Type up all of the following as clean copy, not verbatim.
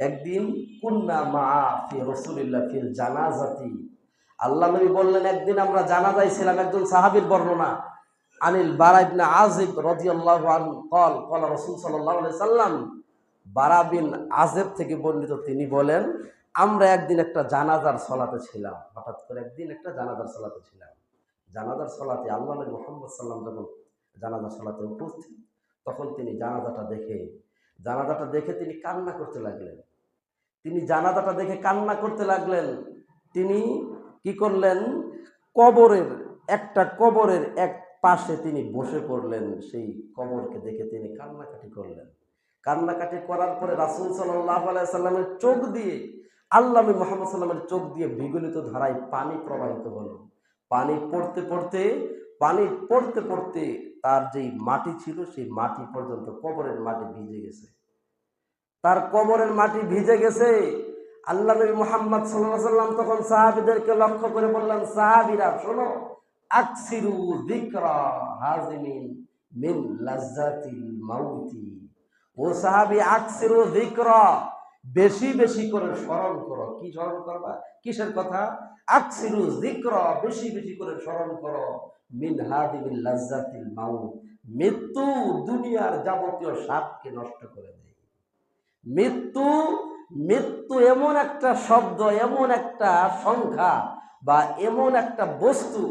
একদিন কুন্না মা ফি রাসূলিল্লাহ ফিল জানাজাতি, আল্লাহ নবী বললেন একদিন আমরা জানাজায় ছিলাম। একজন সাহাবীর বর্ণনা, আনিল বারা ইবনে আযিব রাদিয়াল্লাহু আনহু قال قال রাসূল সাল্লাল্লাহু আলাইহি সাল্লাম, বারা বিন আযিব থেকে বর্ণিত, তিনি বলেন আমরা একদিন একটা জানাজার সালাতে ছিলাম। হঠাৎ করে একদিন একটা জানাজার সালাতে ছিলাম। জানাজার সালাতে আল্লাহ নবী মুহাম্মদ সাল্লাল্লাহু আলাইহি ওয়াসাল্লাম যখন জানাজার সালাতে উপস্থিত, তখন তিনি জানাজাটা দেখে তিনি কান্না করতে লাগলেন। তিনি জানাজাটা দেখে কান্না করতে লাগলেন। তিনি কি করলেন, কবরের এক পাশে তিনি বসে পড়লেন। সেই কবরকে দেখে তিনি কান্নাকাটি করলেন। কান্নাকাটি করার পরে রাসূল সাল্লাল্লাহু আলাইহি সাল্লামের চোখ দিয়ে, আল্লাহ নবী মুহাম্মদ সাল্লাল্লাহু আলাইহি চোখ দিয়ে বিগলিত ধারায় পানি প্রবাহিত হলো। পানি পড়তে পড়তে তার যেই মাটি ছিল সেই মাটি পর্যন্ত, কবরের মাটি ভিজে গেছে। তার কবরের মাটি ভিজে গেছে। আল্লাহ নবী মুহাম্মদ সাল্লাল্লাহু আলাইহি সাল্লাম তখন সাহাবীদেরকে লক্ষ্য করে বললেন, সাহাবীরা শোনো, আকসিরু যিকরা হাজিমিন মিন লাজ্জাতিল মাউতি। ও সাহাবী, আকসিরু যিকরা, বেশি বেশি করে স্মরণ করো। কি স্মরণ করবা? কিসের কথা? আকসিরু যিকরা, বেশি বেশি করে স্মরণ করো, মিন হাদিমিল লাজ্জাতিল মাউত, মৃত্যু দুনিয়ার যাবতীয় স্বাদকে নষ্ট করে দেয়। মৃত্যু এমন একটা শব্দ, এমন একটা সংখ্যা, বা এমন একটা বস্তু,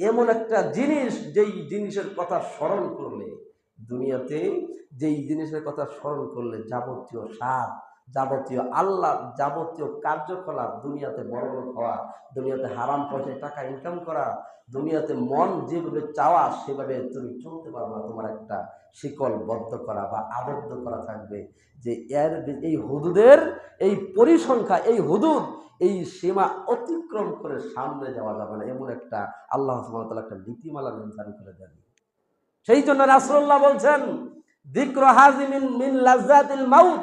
এমন একটা জিনিস, যেই জিনিসের কথা স্মরণ করলে, দুনিয়াতে যেই জিনিসের কথা স্মরণ করলে যাবতীয় স্বাদ, যাবতীয় আল্লাহ, যাবতীয় কার্যকলাপ, দুনিয়াতে বড়লোক হওয়া, দুনিয়াতে হারাম পয়সায় টাকা ইনকাম করা, দুনিয়াতে মন যেভাবে চাওয়া সেভাবে তুমি চলতে পারবে না। তোমার একটা শিকল বদ্ধ করা বা আবদ্ধ করা থাকবে, যে এই হুদুদের এই পরিসংখ্যা, এই হুদুদ, এই সীমা অতিক্রম করে সামনে যাওয়া যাবে না। এমন একটা আল্লাহ সুবহানাহু ওয়া তাআলা একটা নীতিমালা নির্ধারণ করে দেন। সেই জন্য রাসূলুল্লাহ বলছেন, যিকরু হাজিমিন মিন লাজ্জাতিল মাউত,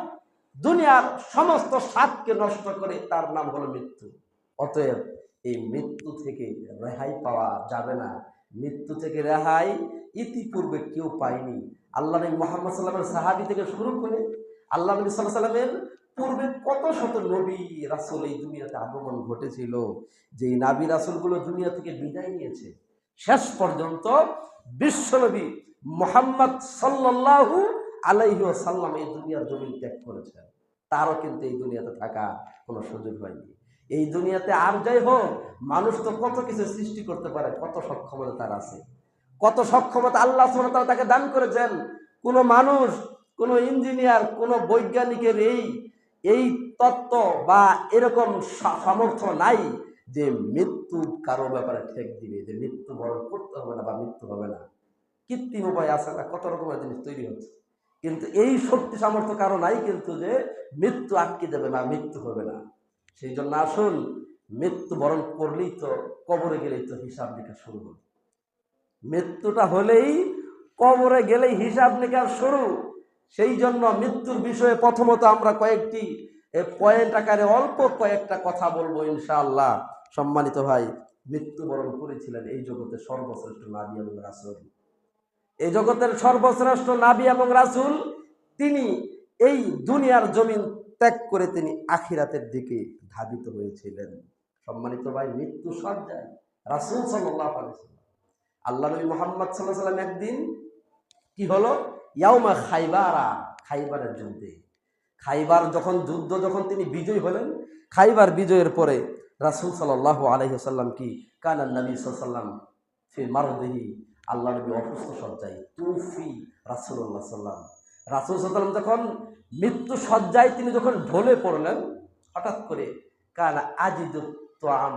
দুনিয়ার সমস্ত স্বাদকে নষ্ট করে, তার নাম হলো মৃত্যু। অতএব এই মৃত্যু থেকে রেহাই পাওয়া যাবে না। মৃত্যু থেকে রেহাই ইতিপূর্বে কেউ পায়নি। আল্লাহ নবী মুহাম্মদ সাল্লাল্লাহু আলাইহি ওয়াসাল্লামের সাহাবী থেকে শুরু করে আল্লাহ নবী সাল্লাল্লাহু আলাইহি ওয়াসাল্লামের পূর্বে কত শত নবী রাসূল এই দুনিয়াতে আগমন ঘটেছিল। যেই নবী রাসূলগুলো দুনিয়া থেকে বিদায় নিয়েছে, শেষ পর্যন্ত বিশ্বনবী মুহাম্মদ সাল্লাল্লাহু আলাইহি ওয়াসাল্লাম এই দুনিয়ার জমিন ত্যাগ করেছেন। তারও কিন্তু এই দুনিয়াতে থাকা কোনো সুযোগ হয়নি। এই দুনিয়াতে আর যাই হোক, মানুষ তো কত কিছু সৃষ্টি করতে পারে, কত সক্ষমতা তার আছে, কত সক্ষমতা আল্লাহ সুবহানাহু ওয়া তাআলা তাকে দান করেছেন। কোনো মানুষ, কোনো ইঞ্জিনিয়ার, কোনো বৈজ্ঞানিকের এই তত্ত্ব বা এরকম সামর্থ্য নাই যে মৃত্যু কারো ব্যাপারে ঠেক দিবে, যে মৃত্যু বরণ করতে হবে না বা মৃত্যু হবে না। কৃত্রিম উপায় আছে না, কত রকমের জিনিস তৈরি হচ্ছে, কিন্তু এই শক্তি সামর্থ্য কারো নাই কিন্তু যে মৃত্যু আটকে দেবে না, মৃত্যু হবে না। সেই জন্য আসুন, মৃত্যু বরণ করলেই তো, কবরে গেলেই তো হিসাব নিকাশ শুরু হবে। মৃত্যুটা হলেই, কবরে গেলেই হিসাব নিকাশ শুরু। সেই জন্য মৃত্যুর বিষয়ে প্রথমত আমরা কয়েকটি পয়েন্ট আকারে অল্প কয়েকটা কথা বলবো ইনশাআল্লাহ। সম্মানিত ভাই, মৃত্যুবরণ করেছিলেন এই জগতের সর্বশ্রেষ্ঠ নবী এবং রাসূল। এই জগতের সর্বশ্রেষ্ঠ নবী এবং রাসূল, তিনি এই দুনিয়ার জমিন ত্যাগ করে তিনি আখিরাতের দিকে ধাবিত হয়েছিলেন। সম্মানিত ভাই, মৃত্যু সজ্জায় রাসূল সাল্লাল্লাহু আলাইহি ওয়াসাল্লাম, আল্লাহ নবী মুহাম্মদ সাল্লাল্লাহু আলাইহি ওয়াসাল্লাম একদিন কি হলো, ইয়াউমা খাইবারা, খাইবারের যুদ্ধে, খাইবার যখন তিনি বিজয়ী হলেন, খাইবার বিজয়ের পরে রাসূল সাল্লাল্লাহু আলাইহি ওয়াসাল্লাম কি কানা নবী সাল্লাল্লাহু আলাইহি ওয়াসাল্লাম ফি মারদিহি, আল্লাহ নবী অসুস্থ সজ্জায়, তুফি রাসূলুল্লাহ সাল্লাল্লাহু আলাইহি ওয়াসাল্লাম, রাসূল সাল্লাল্লাহু আলাইহি ওয়াসাল্লাম যখন মৃত্যু সজ্জায় তিনি যখন ঢলে পড়লেন, হঠাৎ করে কানা আজিদু তুআম,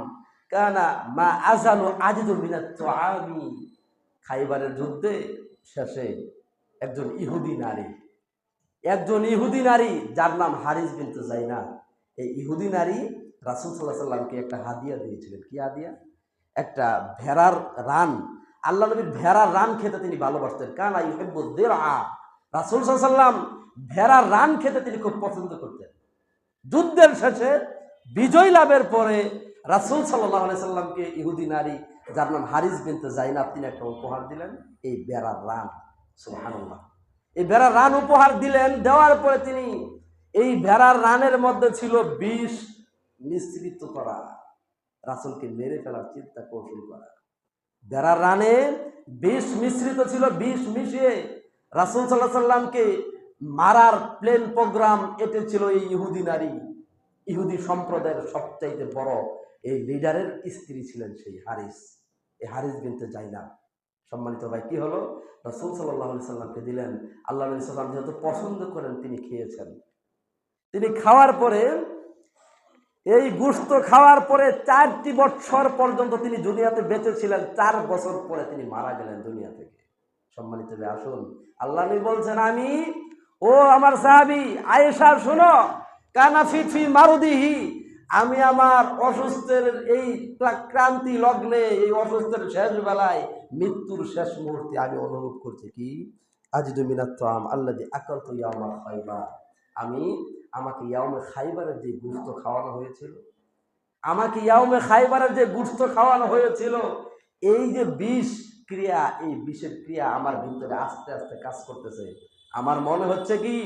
কানা মা আযালু আজিদু মিনাত তুআমি, খাইবারের যুদ্ধে শেষে একজন ইহুদি নারী যার নাম হারিস বিনতে যায়নাব, এই ইহুদি নারী রাসূল সাল্লাল্লাহু আলাইহি ওয়াসাল্লামকে একটা হাদিয়া দিয়েছিলেন। কি হাদিয়া? একটা ভেড়ার রান। আল্লাহ নবীর ভেড়ার রান খেতে তিনি ভালোবাসতেন। কানা ইউহিব্বুদ দিরআ, রাসূল সাল্লাল্লাহু আলাইহি ওয়াসাল্লাম ভেড়ার রান খেতে তিনি খুব পছন্দ করতেন। যুদ্ধের শেষে বিজয় লাভের পরে রাসূল সাল্লাল্লাহু আলাইহি ওয়াসাল্লামকে ইহুদি নারী যার নাম হারিস বিনতে যায়নাব, তিনি একটা উপহার দিলেন, এই ভেড়ার রান। সুবহানাল্লাহ। এই ভেড়ার রান উপহার দিলেন। দেওয়ার পরে তিনি এই ভেড়ার রানের মধ্যে ছিল বিষ মিশ্রিত করা, রাসূলকে মেরে ফেলার চিন্তা কৌশল করা। ভেড়ার রানে বিষ মিশ্রিত ছিল, বিষ মিশিয়ে রাসূল সাল্লাল্লাহু আলাইহি সাল্লামকে মারার প্ল্যান প্রোগ্রাম এঁটেছিল এই ইহুদি নারী। ইহুদি সম্প্রদায়ের সবচাইতে বড় এই লিডারের স্ত্রী ছিলেন সেই হারিস, এই হারিস বিনতে জাইনাব। সম্মানিত ভাই, কি হলো? রাসূল সাল্লাল্লাহু আলাইহি সাল্লামকে দিলেন। আল্লাহ নবী সাল্লাল্লাহু আলাইহি সাল্লাম যেহেতু পছন্দ করেন, তিনি খেয়েছেন। তিনি খাওয়ার পরে, এই গোশত খাওয়ার পরে 4টি বছর পর্যন্ত তিনি দুনিয়াতে বেঁচে ছিলেন। 4 বছর পরে তিনি মারা গেলেন দুনিয়া থেকে। সম্মানিত ভাই, আসুন, আল্লাহ নবী বলছেন, আমি ও আমার সাহাবী আয়েশা শোনো, কানা ফি মারুদিহি, আমি আমার অসুস্থের এই ক্রান্তি লগ্নে, এই অসুস্থের শেষ বেলায়, মৃত্যুর শেষ মুহূর্তে আমি অনুভব করছি কি, আজিদু মিনাত তাআম আল্লাযী আকালতু ইয়াউমা খায়বার, আমাকে ইয়াউমে খাইবারের যে গোশত খাওয়ানো হয়েছিল, আমাকে ইয়াউমে খাইবারের যে গোশত খাওয়ানো হয়েছিল, এই যে বিষ ক্রিয়া, এই বিষের ক্রিয়া আমার ভিতরে আস্তে আস্তে কাজ করতেছে। আমার মনে হচ্ছে কি,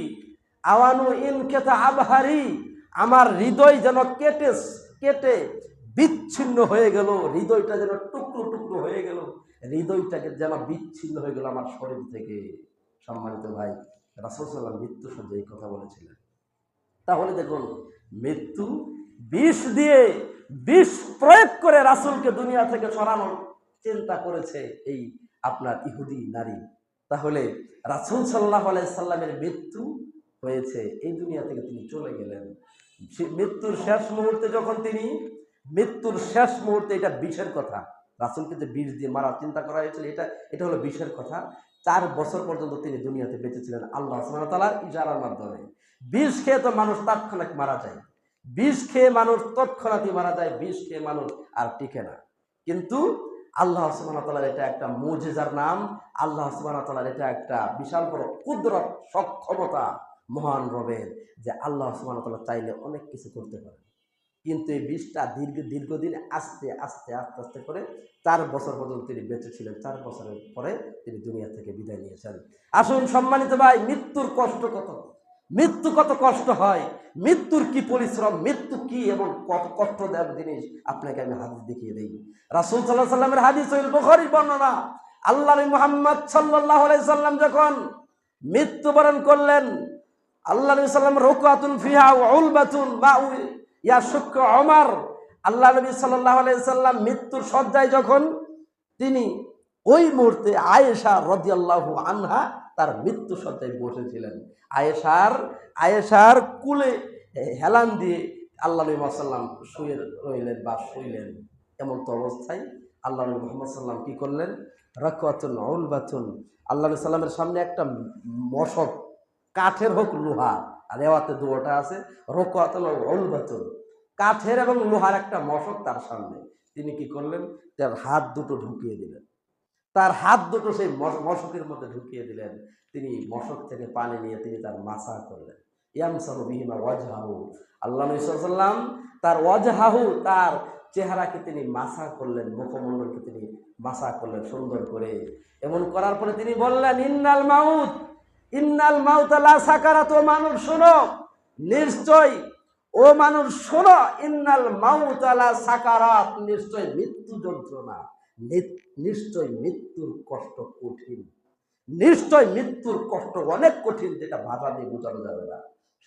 আওয়ানু ইনকেতা আবহারি, আমার হৃদয় যেন কেটে বিচ্ছিন্ন হয়ে গেল, হৃদয়টা যেন টুকরো টুকরো হয়ে গেল, হৃদয়টাকে যেন বিচ্ছিন্ন হয়ে গেল আমার শরীর থেকে। সম্মানিত ভাই, রাসূল সাল্লাল্লাহু আলাইহি ওয়াসাল্লাম মৃত্যু সজ্জায় এই কথা বলেছিলেন। তাহলে দেখুন, মৃত্যু বিষ দিয়ে, বিষ প্রয়োগ করে রাসূলকে দুনিয়া থেকে সরানোর চিন্তা করেছে এই আপনার ইহুদি নারী। তাহলে রাসূল সাল্লাল্লাহু আলাইহি সাল্লামের মৃত্যু হয়েছে, এই দুনিয়া থেকে তিনি চলে গেলেন। মৃত্যুর শেষ মুহূর্তে যখন তিনি, মৃত্যুর শেষ মুহূর্তে, এটা বিষের কথা, রাসূলকে যে বিষ দিয়ে মারার চিন্তা করা হয়েছিল, এটা হলো বিষের কথা। 4 বছর পর্যন্ত তিনি দুনিয়াতে বেঁচে ছিলেন আল্লাহ সুবহানাহু ওয়া তাআলার ইশারার মাধ্যমে। বিষ খেয়ে তো মানুষ তাৎক্ষণিক মারা যায়, বিষ খেয়ে মানুষ তৎক্ষণাৎই মারা যায়, বিষ খেয়ে মানুষ আর টিকে না। কিন্তু আল্লাহ সুবহানাহু ওয়া তাআলার এটা একটা মুজিজার নাম, আল্লাহ সুবহানাহু ওয়া তাআলার এটা একটা বিশাল বড় কুদরত, সক্ষমতা মহান রবের, যে আল্লাহ সুবহানাহু ওয়া তাআলা চাইলে অনেক কিছু করতে পারে। কিন্তু এই বিষটা দীর্ঘদিন আস্তে আস্তে আস্তে আস্তে করে 4 বছর পর্যন্ত তিনি বেঁচে ছিলেন। 4 বছরের পরে তিনি দুনিয়া থেকে বিদায় নিয়েছেন। আসুন সম্মানিত ভাই, মৃত্যুর কষ্ট কত, মৃত্যু কত কষ্ট হয়, মৃত্যুর কি পরিশ্রম, মৃত্যু কি এবং কত কষ্টদায়ক জিনিস, আপনাকে আমি হাদিস দেখিয়ে দিই। রাসূল সাল্লাল্লাহু আলাইহি সাল্লামের হাদিস, সহিহ বুখারী বর্ণনা, আল্লাহ নবী মুহাম্মদ সাল্লাল্লাহু আলাইহি সাল্লাম যখন মৃত্যুবরণ করলেন, আল্লাহ নবী সাল্লাম রুকাতুন ফিহা ওয়া উলবাতুন বা ইয়াশুক ওমর, আল্লাহ নবী সাল্লাল্লাহু আলাইহি সাল্লাম মৃত্যুর শয্যায় যখন তিনি, ওই মুহূর্তে আয়েশা রাদিয়াল্লাহু আনহা তার মৃত্যু শয্যায় বসেছিলেন। আয়েশার কুলে হেলান দিয়ে আল্লাহ নবী সাল্লাম শুয়ে রইলেন বা শুইলেন। এমন তো অবস্থায় আল্লাহ নবী মুহাম্মদ সাল্লাম কি করলেন, রাকাতুন উলবাতুন, আল্লাহ নবী সাল্লামের সামনে একটা মশক, কাঠের হোক লোহা, আর রেওয়াতে দুটোটা আছে, রাকাতুন উলবাতুন, কাঠের এবং লোহার একটা মশক তার সামনে। তিনি কি করলেন, তার হাত দুটো ঢুকিয়ে দিলেন, তার হাত দুটো সেই মশকের মধ্যে ঢুকিয়ে দিলেন। তিনি মশক থেকে পানি নিয়ে তিনি তার মাসা করলেন, ইয়ামসাহু বিহিমা ওয়াজহাহু, আল্লাহ নবী সাল্লাল্লাহু আলাইহি ওয়াসাল্লাম তার ওয়াজহাহু, তার চেহারাকে তিনি মাসা করলেন, মুখমণ্ডলকে তিনি মাসা করলেন সুন্দর করে। এমন করার পরে তিনি বললেন, ইন্নাল মাউত লা সাকারাত, ও মানুষ শোনো, নিশ্চয়, ও মানুষ শোনো, ইন্নাল মাউত লা সাকারাত, নিশ্চয় মৃত্যু যন্ত্রণা, নিশ্চয় মৃত্যুর কষ্ট কঠিন, নিশ্চয় মৃত্যুর কষ্ট অনেক কঠিন, যেটা ভাষা দিয়ে বোঝানো যাবে না।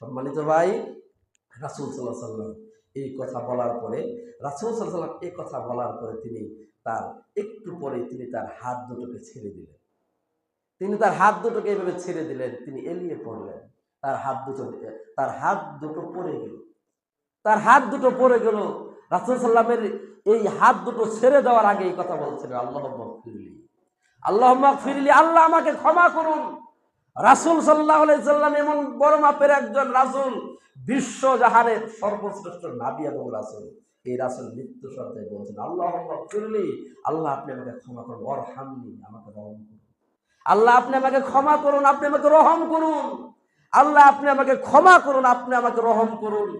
সম্মানিত ভাই, রাসূল সাল্লাল্লাহু আলাইহি ওয়াসাল্লাম এই কথা বলার পরে, রাসূল সাল্লাল্লাহু আলাইহি ওয়াসাল্লাম এই কথা বলার পরে তিনি তার একটু পরে তিনি তার হাত দুটোকে ছেড়ে দিলেন। তিনি তার হাত দুটোকে এইভাবে ছেড়ে দিলেন, তিনি এলিয়ে পড়লেন, তার হাত দুটো পড়ে গেল, তার হাত দুটো পড়ে গেল। রাসূল সাল্লামের এই হাত দুটো ছেড়ে দেওয়ার আগে এই কথা বলছিলেন, আল্লাহুম্মা গফিরলি, আল্লাহ আমাকে ক্ষমা করুন। রাসূল সাল্লাল্লাহু আলাইহি সাল্লাম এমন বড় মাপের একজন রাসূল, বিশ্ব জাহানের সর্বশ্রেষ্ঠ নবী এবং রাসূল, এই রাসূল মৃত্যু শয্যায় বলছেন, আল্লাহুম্মা গফিরলি, আল্লাহ আপনি আমাকে ক্ষমা করুন, ওয়ারহামনি, আমাকে রহম করুন, আল্লাহ আপনি আমাকে ক্ষমা করুন, আপনি আমাকে রহম করুন, আল্লাহ আপনি আমাকে ক্ষমা করুন, আপনি আমাকে রহম করুন।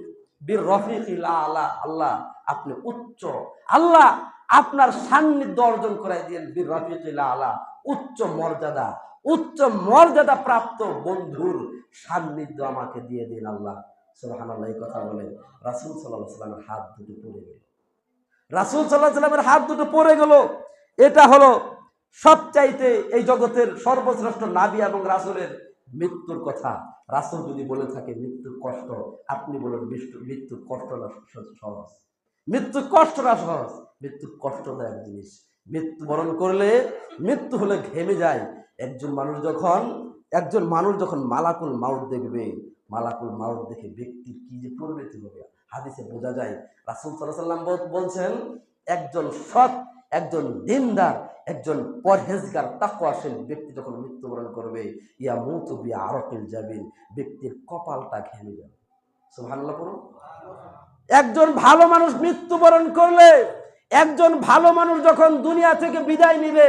বীর রফিকিল আলা, আল্লাহ আপনি উচ্চ, আল্লাহ আপনার সান্নিধ্য অর্জন করাই দিয়েন, বীর রফিকিল আলা, উচ্চ মর্যাদা প্রাপ্ত বন্ধুর সান্নিধ্য আমাকে দিয়ে দিন আল্লাহ। সুবহানাল্লাহ। এই কথা বলে রাসূল সাল্লাল্লাহু আলাইহি ওয়াসাল্লামের হাত দুটো পড়ে গেল। রাসূল সাল্লাল্লাহু আলাইহি ওয়াসাল্লামের হাত দুটো পড়ে গেল। এটা হলো সবচাইতে এই জগতের সর্বশ্রেষ্ঠ নবী এবং রাসূলের মৃত্যুর কথা। রাসূল যদি বলে থাকে মৃত্যুর কষ্ট, আপনি বলেন মৃত্যুর কষ্ট না সহজ? মৃত্যুর কষ্ট না সহজ? মৃত্যুর কষ্টদায়ক জিনিস। মৃত্যুবরণ করলে, মৃত্যু হলে ঘেমে যায়। একজন মানুষ যখন মালাকুল মাউত দেখবে, মালাকুল মাউত দেখে ব্যক্তির কি যে পরিণতি হবে হাদিসে বোঝা যায়। রাসূল সাল্লাল্লাহু আলাইহি ওয়াসাল্লাম বলছেন, একজন সৎ, একজন দিনদার, একজন পরহেজগার তাকওয়াশীল ব্যক্তি যখন মৃত্যুবরণ করবে, ইয়ামুতু বিআরাকিল জাবিন, ব্যক্তির কপালটা ঘেমে যাবে। সুবহানাল্লাহ পড়ুন। একজন ভালো মানুষ মৃত্যুবরণ করলে, একজন ভালো মানুষ যখন দুনিয়া থেকে বিদায় নিবে,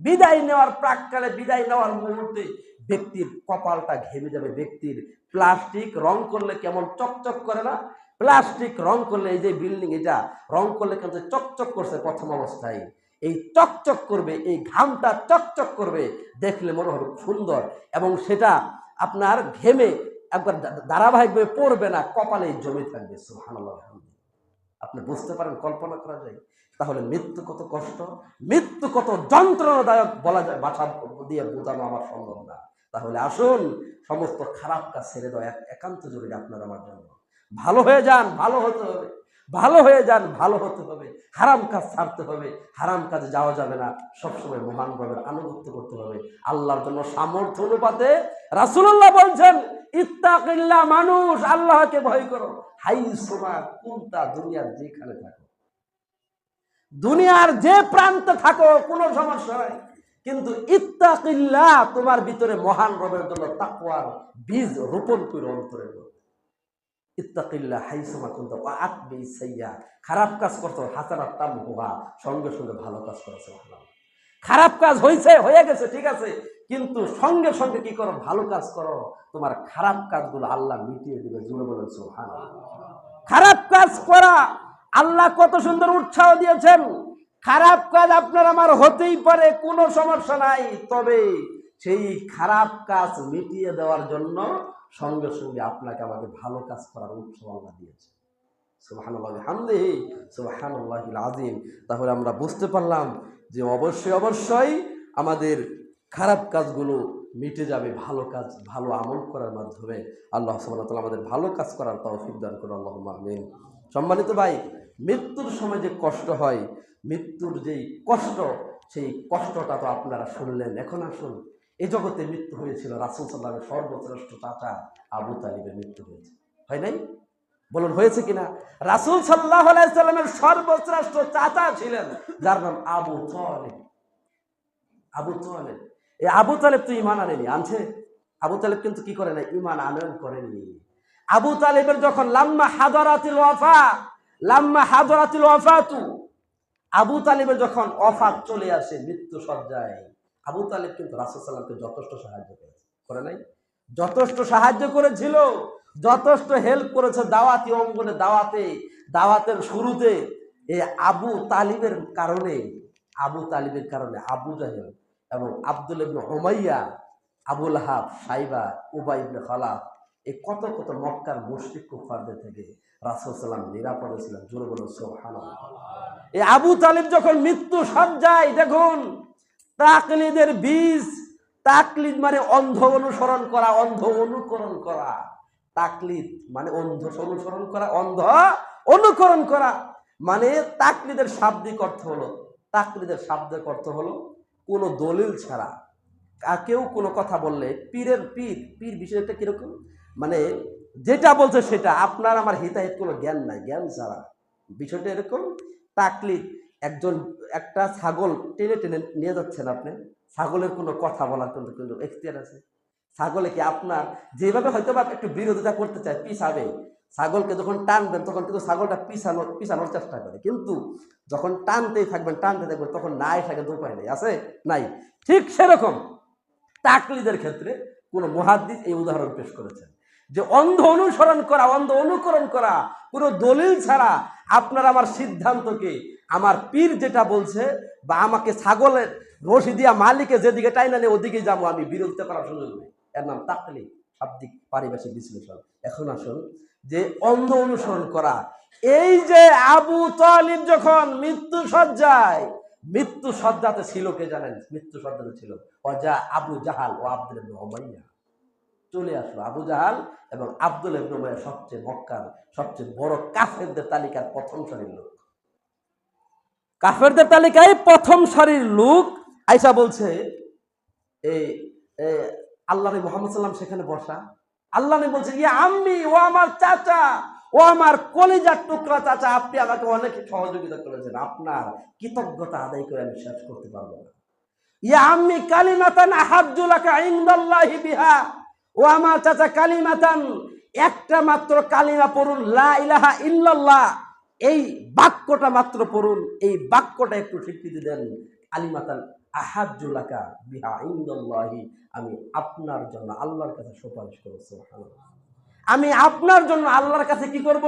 বিদায় নেওয়ার প্রাককালে, বিদায় নেওয়ার মুহূর্তে ব্যক্তির কপালটা ঘেমে যাবে। ব্যক্তির প্লাস্টিক রং করলে কেমন চকচক করে না? প্লাস্টিক রং করলে, এই যে বিল্ডিং এটা রং করলে কিন্তু চকচক করছে প্রথম অবস্থায়, এই চকচক করবে, এই ঘামটা চকচক করবে, দেখলে মনে হবে সুন্দর, এবং সেটা আপনার ঘেমে একবার ধারাবাহিকভাবে পড়বে না, কপালে জমে থাকবে। সুবহানাল্লাহ। আপনি বুঝতে পারেন, কল্পনা করা যায়? তাহলে মৃত্যু কত কষ্ট, মৃত্যু কত যন্ত্রণাদায়ক বলা যায়, ভাষা দিয়ে বোঝানো আমার সম্ভব না। তাহলে আসুন, সমস্ত খারাপ কাজ ছেড়ে দেওয়া একান্ত জরুরি আপনার আমার জন্য। ভালো হয়ে যান, ভালো হতে হবে, ভালো হয়ে যান, ভালো হতে হবে। হারাম কাজ ছাড়তে হবে, হারাম কাজে যাওয়া যাবে না। সবসময় মহান রবের আনুগত্য করতে হবে আল্লাহর জন্য। সামর্থ্য অনুপাতে রাসূলুল্লাহ বলছেন, ইত্তাকিল্লাহ, মানুষ আল্লাহকে ভয় করো, হাইসুমা কুনতা, দুনিয়ার যেখানে থাকো, দুনিয়ার যে প্রান্তে থাকো, কোনো সমস্যা নাই, কিন্তু ইত্তাকিল্লাহ, তোমার ভিতরে মহান রবের জন্য তাকওয়ার বীজ রোপণ করে অন্তরে। ইত্তাকিল্লাহ হাইসুমা কুনতা ওয়া আতবি সাইয়্যা, খারাপ কাজ করছো, হাসানাত তামহুহা, সঙ্গে সঙ্গে ভালো কাজ করো। সুবহানাল্লাহ। খারাপ কাজ হয়ে গেছে, ঠিক আছে, কিন্তু সঙ্গে সঙ্গে কি করো? ভালো কাজ করো, তোমার খারাপ কাজগুলো আল্লাহ মিটিয়ে দিবে। জোরে বলেন সুবহানাল্লাহ। খারাপ কাজ করা, আল্লাহ কত সুন্দর উৎসাহ দিয়েছেন। খারাপ কাজ আপনার আমার হতেই পারে, কোনো সমস্যা নাই, তবে সেই খারাপ কাজ মিটিয়ে দেওয়ার জন্য সঙ্গে সঙ্গে আপনাকে আমাকে ভালো কাজ করার উৎসাহ আল্লাহ দিয়েছে। সুবহানাল্লাহ বিহামদিহি সুবহানাল্লাহিল আযীম। তাহলে আমরা বুঝতে পারলাম যে অবশ্যই আমাদের খারাপ কাজগুলো মিটে যাবে ভালো কাজ, ভালো আমল করার মাধ্যমে। আল্লাহ সুবহানাহু ওয়া তাআলা আমাদের ভালো কাজ করার তৌফিক দান করুন, আল্লাহুম্মা আমিন। সম্মানিত ভাই, মৃত্যুর সময় যে কষ্ট হয়, মৃত্যুর যেই কষ্ট, সেই কষ্টটা তো আপনারা শুনলেন। এখন আসুন, এই জগতে মৃত্যু হয়েছিল রাসূল সাল্লাল্লাহু আলাইহি ওয়াসাল্লামের সর্বশ্রেষ্ঠ চাচা আবু তালিবের মৃত্যু হয়েছে, হয় নাই? বলুন হয়েছে কিনা? রাসূল সাল্লাল্লাহু আলাইহি ওয়াসাল্লামের সর্বশ্রেষ্ঠ চাচা ছিলেন, যার নাম আবু তালিব। আবু তালিব, এই আবু তালিব তো ঈমান আনেনি, আনছে? আবু তালিব কিন্তু কি করে না, ঈমান আনয়ন করেনি। আবু তালিবের যখন লাম্মা হাদরাতিল ওয়াফাতু, আবু তালিবের যখন ওয়াফাত চলে আসে, মৃত্যু সজ্জায়, আবু তালিব কিন্তু রাসূল সাল্লাল্লাহু আলাইহি ওয়াসাল্লামকে যথেষ্ট সাহায্য করেছে, করে নাই? যথেষ্ট সাহায্য করেছিল, যথেষ্ট হেল্প করেছে দাওয়াতি অঙ্গনে, দাওয়াতের শুরুতে। এই আবু তালিবের কারণে আবু জাহেল এবং আব্দুল ইবনে উমাইয়া, আবু লাহাব, সাইবা, উবাই ইবনে খালাফ, এই কত মক্কার মুশরিক কুফারদের থেকে রাসূল সাল্লাল্লাহু আলাইহি ওয়াসাল্লাম নিরাপদে ছিলেন। জোরে বলুন সুবহানাল্লাহ। এই আবু তালিব যখন মৃত্যু সজ্জায়, দেখুন তাকলিদের বীজ, তাকলিদ মানে অন্ধ অনুসরণ করা, অন্ধ অনুকরণ করা। তাকলিদ মানে অন্ধ অনুসরণ করা, অন্ধ অনুকরণ করা। মানে তাকলিদের শাব্দিক অর্থ হলো কোনো দলিল ছাড়া কেউ কোনো কথা বললে, পীর বিষয়টা কিরকম, মানে যেটা বলছে সেটা, আপনার আমার হিতাহিত কোনো জ্ঞান নাই, জ্ঞান ছাড়া বিষয়টা এরকম। তাকলিদ, একটা ছাগল টেনে টেনে নিয়ে যাচ্ছেন আপনি, ছাগলের কোনো কথা বলার কিন্তু এখতিয়ার আছে? ছাগলে কি আপনার যেভাবে হয়তো বা একটু বিরোধিতা করতে চায়, পিছাবে, ছাগলকে যখন টানবেন তখন কিন্তু ছাগলটা পিছানোর চেষ্টা করে, কিন্তু যখন টানতে থাকবেন তখন নাই থাকে, উপায় নেই, আছে নাই। ঠিক সেরকম তাকলিদের ক্ষেত্রে কোন মুহাদ্দিস এই উদাহরণ পেশ করেছেন যে অন্ধ অনুকরণ করা, কোনো দলিল ছাড়া আপনার আমার সিদ্ধান্তকে, আমার পীর যেটা বলছে, বা আমাকে ছাগলের রশি দিয়া মালিকে যেদিকে টাইনা নেই ওদিকে যাবো, আমি বিরোধিতা করার সুযোগ নেই। এর নাম তাকলিদ, শাব্দিক পারিভাষিক বিশ্লেষণ। এখন আসুন, যে অন্ধ অনুসরণ করা। এই যে আবু তালিব যখন মৃত্যু সজ্জাতে ছিল, কে জানেন? মৃত্যু সজ্জাতে ছিল ওয়াজা আবু জাহাল ও আব্দুল ইবনে উমাইয়া। চলে আসলো আবু জাহাল এবং আব্দুল ইবনে উমাইয়া, সবচেয়ে মক্কার সবচেয়ে বড় কাফেরদের তালিকার প্রথম সারির লোক। কাফেরদের তালিকায় প্রথম সারির লোক আয়েশা বলছে, এই আল্লাহ নবী মুহাম্মদ সাল্লাল্লাহু আলাইহি ওয়াসাল্লাম সেখানে বসা। আল্লাহ নবী বলছে, ইয়া আম্মি, ও আমার চাচা, ও আমার কলিজার টুকরা চাচা, আপনি আমাকে অনেক সহযোগিতা করেছেন, আপনার কৃতজ্ঞতা আদায় করে আমি শেষ করতে পারবো না। ইয়া আম্মি কালিমাতান আহাজ্জু লাকা ইনদাল্লাহি বিহা, ও আমার চাচা কালিমাতান, একটা মাত্র কালিমা পড়ুন, লা ইলাহা ইল্লাল্লাহ, এই বাক্যটা মাত্র পড়ুন, এই বাক্যটা একটু স্বীকৃতি দেন। কালিমাতান আহাজ্জু লাকা বিহা ইনদাল্লাহি, আমি আপনার জন্য আল্লাহর কাছে সুপারিশ করব। সুবহানাল্লাহ। আমি আপনার জন্য আল্লাহর কাছে কি করব?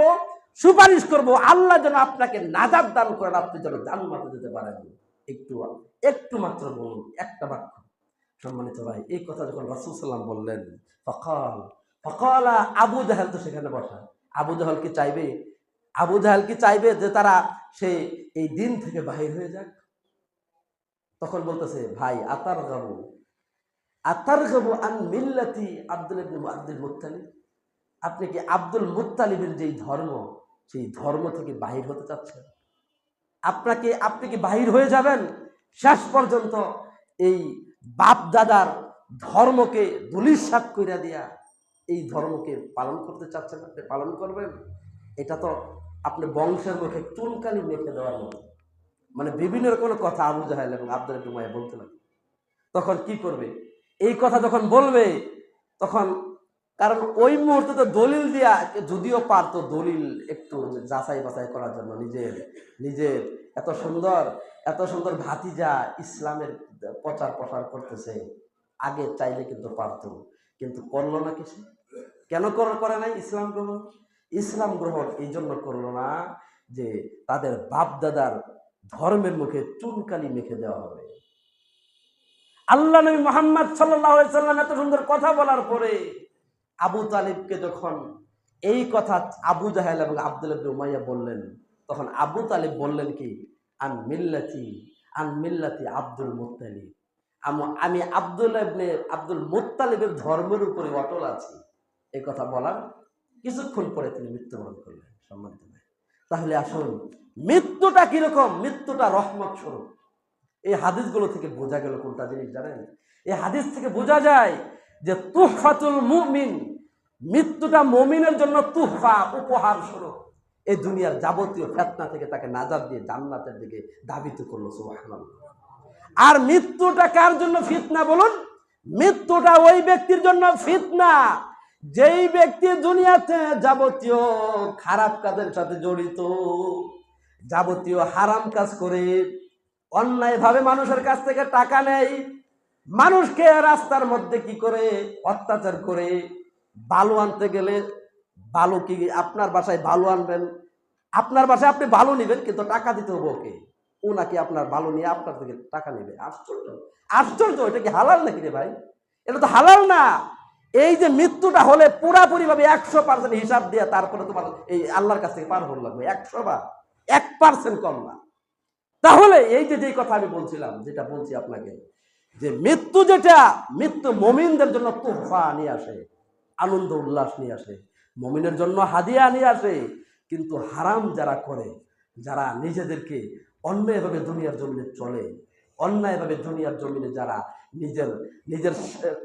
সুপারিশ করব। আল্লাহ যেন আপনাকে নাজাত দান করেন, আপনি যেন জান্নাতে যেতে পারেন। একটু মাত্র বলুন, একটা বাক্য। সম্মানিত ভাই, এই কথা যখন রাসূল সাল্লাল্লাহু আলাইহি ওয়াসাল্লাম বললেন, ফাকালা আবু জাহেল তো সেখানে বসা। আবু জাহেল কি চাইবে যে তারা সে এই দিন থেকে বাহির হয়ে যাক? তখন বলতেছে, ভাই আতারগাবু আন মিল্লাতি আব্দুল মুত্তালিব, আপনি কি আব্দুল মুত্তালিবের যেই ধর্ম, সেই ধর্ম থেকে বাহির হতে চাচ্ছেন? আপনি কি বাহির হয়ে যাবেন? শেষ পর্যন্ত এই বাপ দাদার ধর্মকে ধূলিসাৎ কইরা দিয়া এই ধর্মকে পালন করতে চাচ্ছেন? আপনি পালন করবেন? এটা তো আপনি বংশের মুখে চুনকালি মেখে দেওয়ার মতো। মানে বিভিন্ন রকমের কথা আবু জাহেল এবং আব্দুল ইবনে উমাইয়া বলতে লাগে। তখন কি করবে? এই কথা যখন বলবে, তখন কারণ ওই মুহূর্তে তো দলিল দিয়া, যদিও পারতো দলিল একটু যাচাই বাছাই করার জন্য, নিজের এত সুন্দর ভাতিজা ইসলামের প্রচার প্রসার করতেছে, আগে চাইলে কিন্তু পারতো, কিন্তু করলো না। কিছু কেন করে নাই? ইসলাম গ্রহণ এই জন্য করলো না যে তাদের বাপ দাদার ধর্মের মুখে চুনকালি মেখে দেওয়া হবে। আল্লাহ নবী মুহাম্মদ সাল্লাল্লাহু আলাইহি ওয়াসাল্লাম এত সুন্দর কথা বলার পরে আবু তালিবকে যখন এই কথা আবু জাহেল এবং আব্দুল ইবনে উমাইয়া বললেন, তখন আবু তালিব বললেন কি, আন মিল্লাতি আব্দুল মুত্তালিব, আমি আব্দুল মুত্তালিবের ধর্মের উপরে অটল আছি। এই কথা বলার কিছুক্ষণ পরে তিনি মৃত্যুবরণ করলেন। সম্মানিত ভাই, তাহলে আসুন, মৃত্যুটা কিরকম? মৃত্যুটা রহমত স্বরূপ। এই হাদিসগুলো থেকে বোঝা গেল কোনটা জিনিস জানেন? এই হাদিস থেকে বোঝা যায় যে তুহফাতুল মুমিন, মৃত্যুটা মুমিনের জন্য তুহফা, উপহার স্বরূপ। এই দুনিয়ার যাবতীয় ফিতনা থেকে তাকে নাজাত দিয়ে জান্নাতের দিকে ধাবিত করলো। সুবহানাল্লাহ। আর মৃত্যুটা কার জন্য ফিতনা বলুন? মৃত্যুটা ওই ব্যক্তির জন্য ফিতনা যেই ব্যক্তি দুনিয়াতে যাবতীয় খারাপ কাজের সাথে জড়িত, যাবতীয় হারাম কাজ করে, অন্যায়ভাবে মানুষের কাছ থেকে টাকা নেয়, মানুষকে রাস্তার মধ্যে কি করে অত্যাচার করে। বালু আনতে গেলে, বালু কি আপনার বাসায় বালু আনবেন, আপনার বাসায় আপনি বালু নেবেন, কিন্তু টাকা দিতে হবে ওকে, ও নাকি আপনার বালু নিয়ে আপনার থেকে টাকা নেবে। আশ্চর্য। এটা কি হালাল নাকি রে ভাই? এটা তো হালাল না। এই যে মৃত্যুটা হলে পুরাপুরি ভাবে 100% হিসাব দিয়ে তারপরে তোমার এই আল্লাহর কাছ থেকে পার হল লাগবে। 100 বার 1% কম না। তাহলে এই যে কথা আমি বলছিলাম, যেটা বলছি আপনাকে, যে মৃত্যু মুমিনদের জন্য তোহফা নিয়ে আসে, আনন্দ উল্লাস নিয়ে আসে, মুমিনের জন্য হাদিয়া নিয়ে আসে। কিন্তু হারাম যারা করে, যারা নিজেদেরকে অন্যায়ভাবে দুনিয়ার জমিনে চলে, অন্যায়ভাবে দুনিয়ার জমিনে যারা নিজের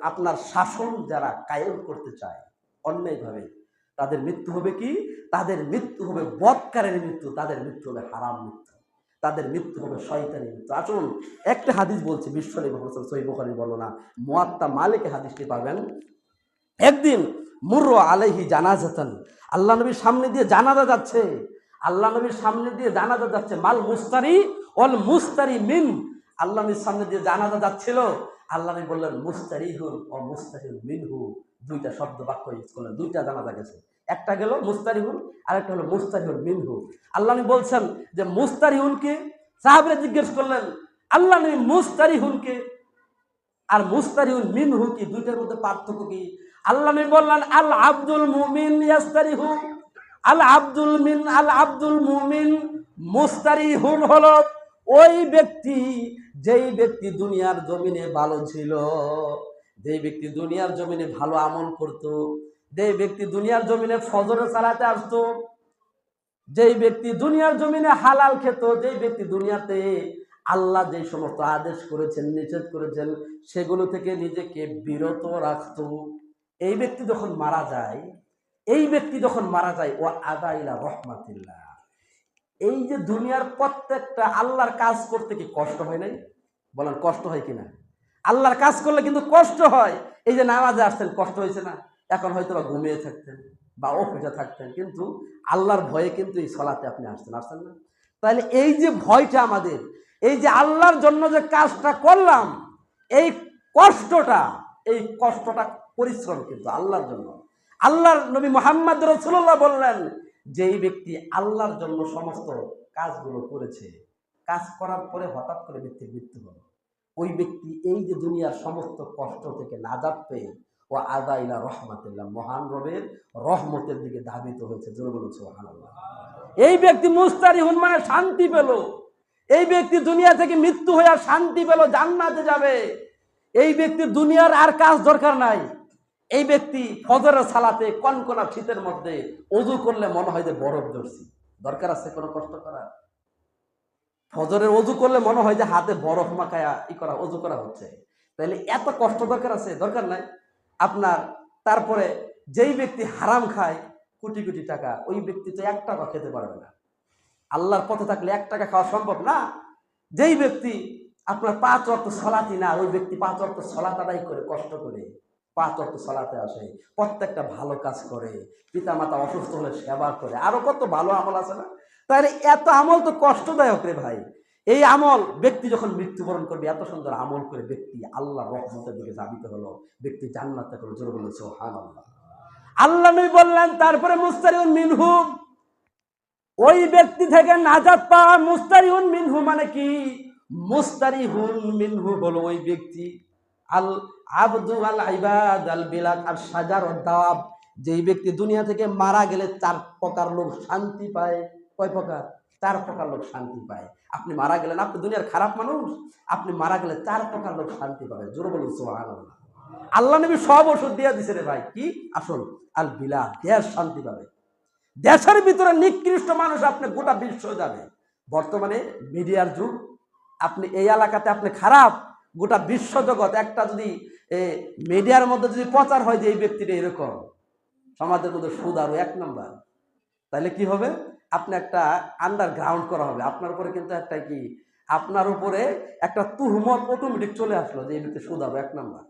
আপনার শাসন যারা কায়েম করতে চায় অন্যায়ভাবে, তাদের মৃত্যু হবে কি? তাদের মৃত্যু হবে বদকারের মৃত্যু, তাদের মৃত্যু হবে হারাম মৃত্যু, তাদের মৃত্যু হবে শয়তানি মৃত্যু। আসুন, একটা হাদিস বলছি, বিশ্বনবী মুহাম্মদ সহিহ বুখারীর বর্ণনা, মুয়াত্তা মালিকে হাদিসটি পাবেন। একদিন মুররা আলাইহি জানাজাতান, আল্লাহ নবীর সামনে দিয়ে জানাজা যাচ্ছে, মাল মুস্তারি ওয়াল মুস্তারি মিন, আল্লাহ নবীর সামনে দিয়ে জানাজা যাচ্ছিল। আল্লাহ নবী বললেন মুস্তারিহুন ও মুস্তারিহুন মিনহু, দুইটা শব্দ বাক্য ইউজ করলেন। দুইটা জানাজা গেছে, একটা গেল মুস্তারিহুন আর একটা হলো মুস্তারিহুন মিনহু। আল্লাহ নবী বলছেন যে মুস্তারিহুনকে, সাহাবীরা জিজ্ঞেস করলেন আল্লাহ নবী মুস্তারিহুনকে আর মুস্তারিহুন মিনহু কি, দুইটার মধ্যে পার্থক্য কি? আল্লাহ নবী বললেন আল আব্দুল মুমিন ইয়াস্তারিহু আল আব্দুল মুমিন মুস্তারিহুন হলো ওই ব্যক্তি, যেই ব্যক্তি দুনিয়ার জমিনে ভালো ছিল, যেই ব্যক্তি দুনিয়ার জমিনে ভালো আমল করত, যেই ব্যক্তি দুনিয়ার জমিনে ফজরে সালাতে আসতো, যেই ব্যক্তি দুনিয়ার জমিনে হালাল খেত, যেই ব্যক্তি দুনিয়াতে আল্লাহ যে সমস্ত আদেশ করেছেন, নিষেধ করেছেন, সেগুলো থেকে নিজেকে বিরত রাখত, এই ব্যক্তি যখন মারা যায়, ও আদাইলা রহমাতিল্লাহ, এই যে দুনিয়ার প্রত্যেকটা আল্লাহর কাজ করতে কি কষ্ট হয় নাই? বলেন কষ্ট হয় কিনা? আল্লাহর কাজ করলে কিন্তু কষ্ট হয়। এই যে নামাজে আসছেন, কষ্ট হয়েছে না? এখন হয়তো বা ঘুমিয়ে থাকতেন বা অফিসে থাকতেন, কিন্তু আল্লাহর ভয়ে কিন্তু এই সলাতে আপনি আসছেন না? তাহলে এই যে ভয়টা আমাদের, এই যে আল্লাহর জন্য যে কাজটা করলাম, এই কষ্টটা পরিশ্রম কিন্তু আল্লাহর জন্য। আল্লাহর নবী মুহাম্মদ রাসূলুল্লাহ বললেন, যেই ব্যক্তি আল্লাহর জন্য সমস্ত কাজগুলো করেছে, কাজ করার পরে হঠাৎ করে ব্যক্তির মৃত্যু হলো, ওই ব্যক্তি এই যে দুনিয়ার সমস্ত কষ্ট থেকে নাজাত পেয়ে ও আদাইলা রহমাতিল্লাহ, মহান রবের রহমতের দিকে ধাবিত হয়েছে। জোরে বলুন সুবহানাল্লাহ। এই ব্যক্তি মুস্তারিহুন মানে শান্তি পেল। এই ব্যক্তি দুনিয়া থেকে মৃত্যু হয়ে শান্তি পেল, জান্নাতে যাবে। এই ব্যক্তির দুনিয়ার আর কাজ দরকার নাই। এই ব্যক্তি ফজরের সালাতে কনকনা শীতের মধ্যে ওযু করলে মনে হয় যে বরফ ধরছি। দরকার আছে কোনো কষ্ট করার? ফজরের ওযু করলে মনে হয় যে হাতে বরফ মাখায়া ওযু করা হচ্ছে। তাহলে এত কষ্ট দরকার আছে? দরকার নাই আপনার। তারপরে যেই ব্যক্তি হারাম খায় কোটি কোটি টাকা, ওই ব্যক্তি তো 1 টাকা খেতে পারবে না। আল্লাহর পথে থাকলে 1 টাকা খাওয়া সম্ভব না। যেই ব্যক্তি আপনার 5 ওয়াক্ত সালাতই না, ওই ব্যক্তি 5 ওয়াক্ত সালাত আদায় করে, কষ্ট করে 5 ওয়াক্ত সালাতে আসে, প্রত্যেকটা ভালো কাজ করে, পিতামাতা অসুস্থ হলে সেবা করে, আরো কত ভালো আমল আছে না? তাহলে এত আমল তো কষ্টদায়ক রে ভাই। এই আমল ব্যক্তি যখন মৃত্যুবরণ করবে, এত সুন্দর আমল করে ব্যক্তি আল্লাহর রহমতের দিকে ধাবিত হলো, ব্যক্তি জান্নাতে হলো। জোরে বলেন সুবহানাল্লাহ। আল্লাহ নবী বললেন, তারপরে মুস্তারিউন মিনহু, ওই ব্যক্তি থেকে নাজাত পাওয়া। মুস্তারিহুন মিনহু মানে কি? মুস্তারিহুন মিনহু হলো ওই ব্যক্তি, আল আবদু আল ইবাদ আল বিলাদ আর সাজার দাওয়াব, যেই ব্যক্তি দুনিয়া থেকে মারা গেলে 4 প্রকার লোক শান্তি পায়। কয় প্রকার? 4 প্রকার লোক শান্তি পায়। আপনি মারা গেলেন, আপনি দুনিয়ার খারাপ মানুষ, আপনি মারা গেলে 4 প্রকার লোক শান্তি পাবে। জোরে বলুন সুবহানাল্লাহ। আল্লাহ নবী সব ওষুধ দিয়ে দিছে রে ভাই। কি আসল? আল বিলাদ, দেশ শান্তি পাবে। দেশের ভিতরে নিকৃষ্ট মানুষ আপনি গোটা বিশ্ব যাবে। বর্তমানে মিডিয়ার যুগ, আপনি এই এলাকাতে আপনি খারাপ, গোটা বিশ্ব জগৎ একটা যদি মিডিয়ার মধ্যে যদি প্রচার হয় যে এই ব্যক্তিটা এরকম, সমাজের মধ্যে সুদ আরো 1 নম্বর, তাহলে কি হবে? আপনি একটা আন্ডারগ্রাউন্ড করা হবে আপনার উপরে। কিন্তু একটা কি, আপনার উপরে একটা তুহমত অটোমেটিক চলে আসলো যে এই ব্যক্তি সুদ আরো 1 নম্বর,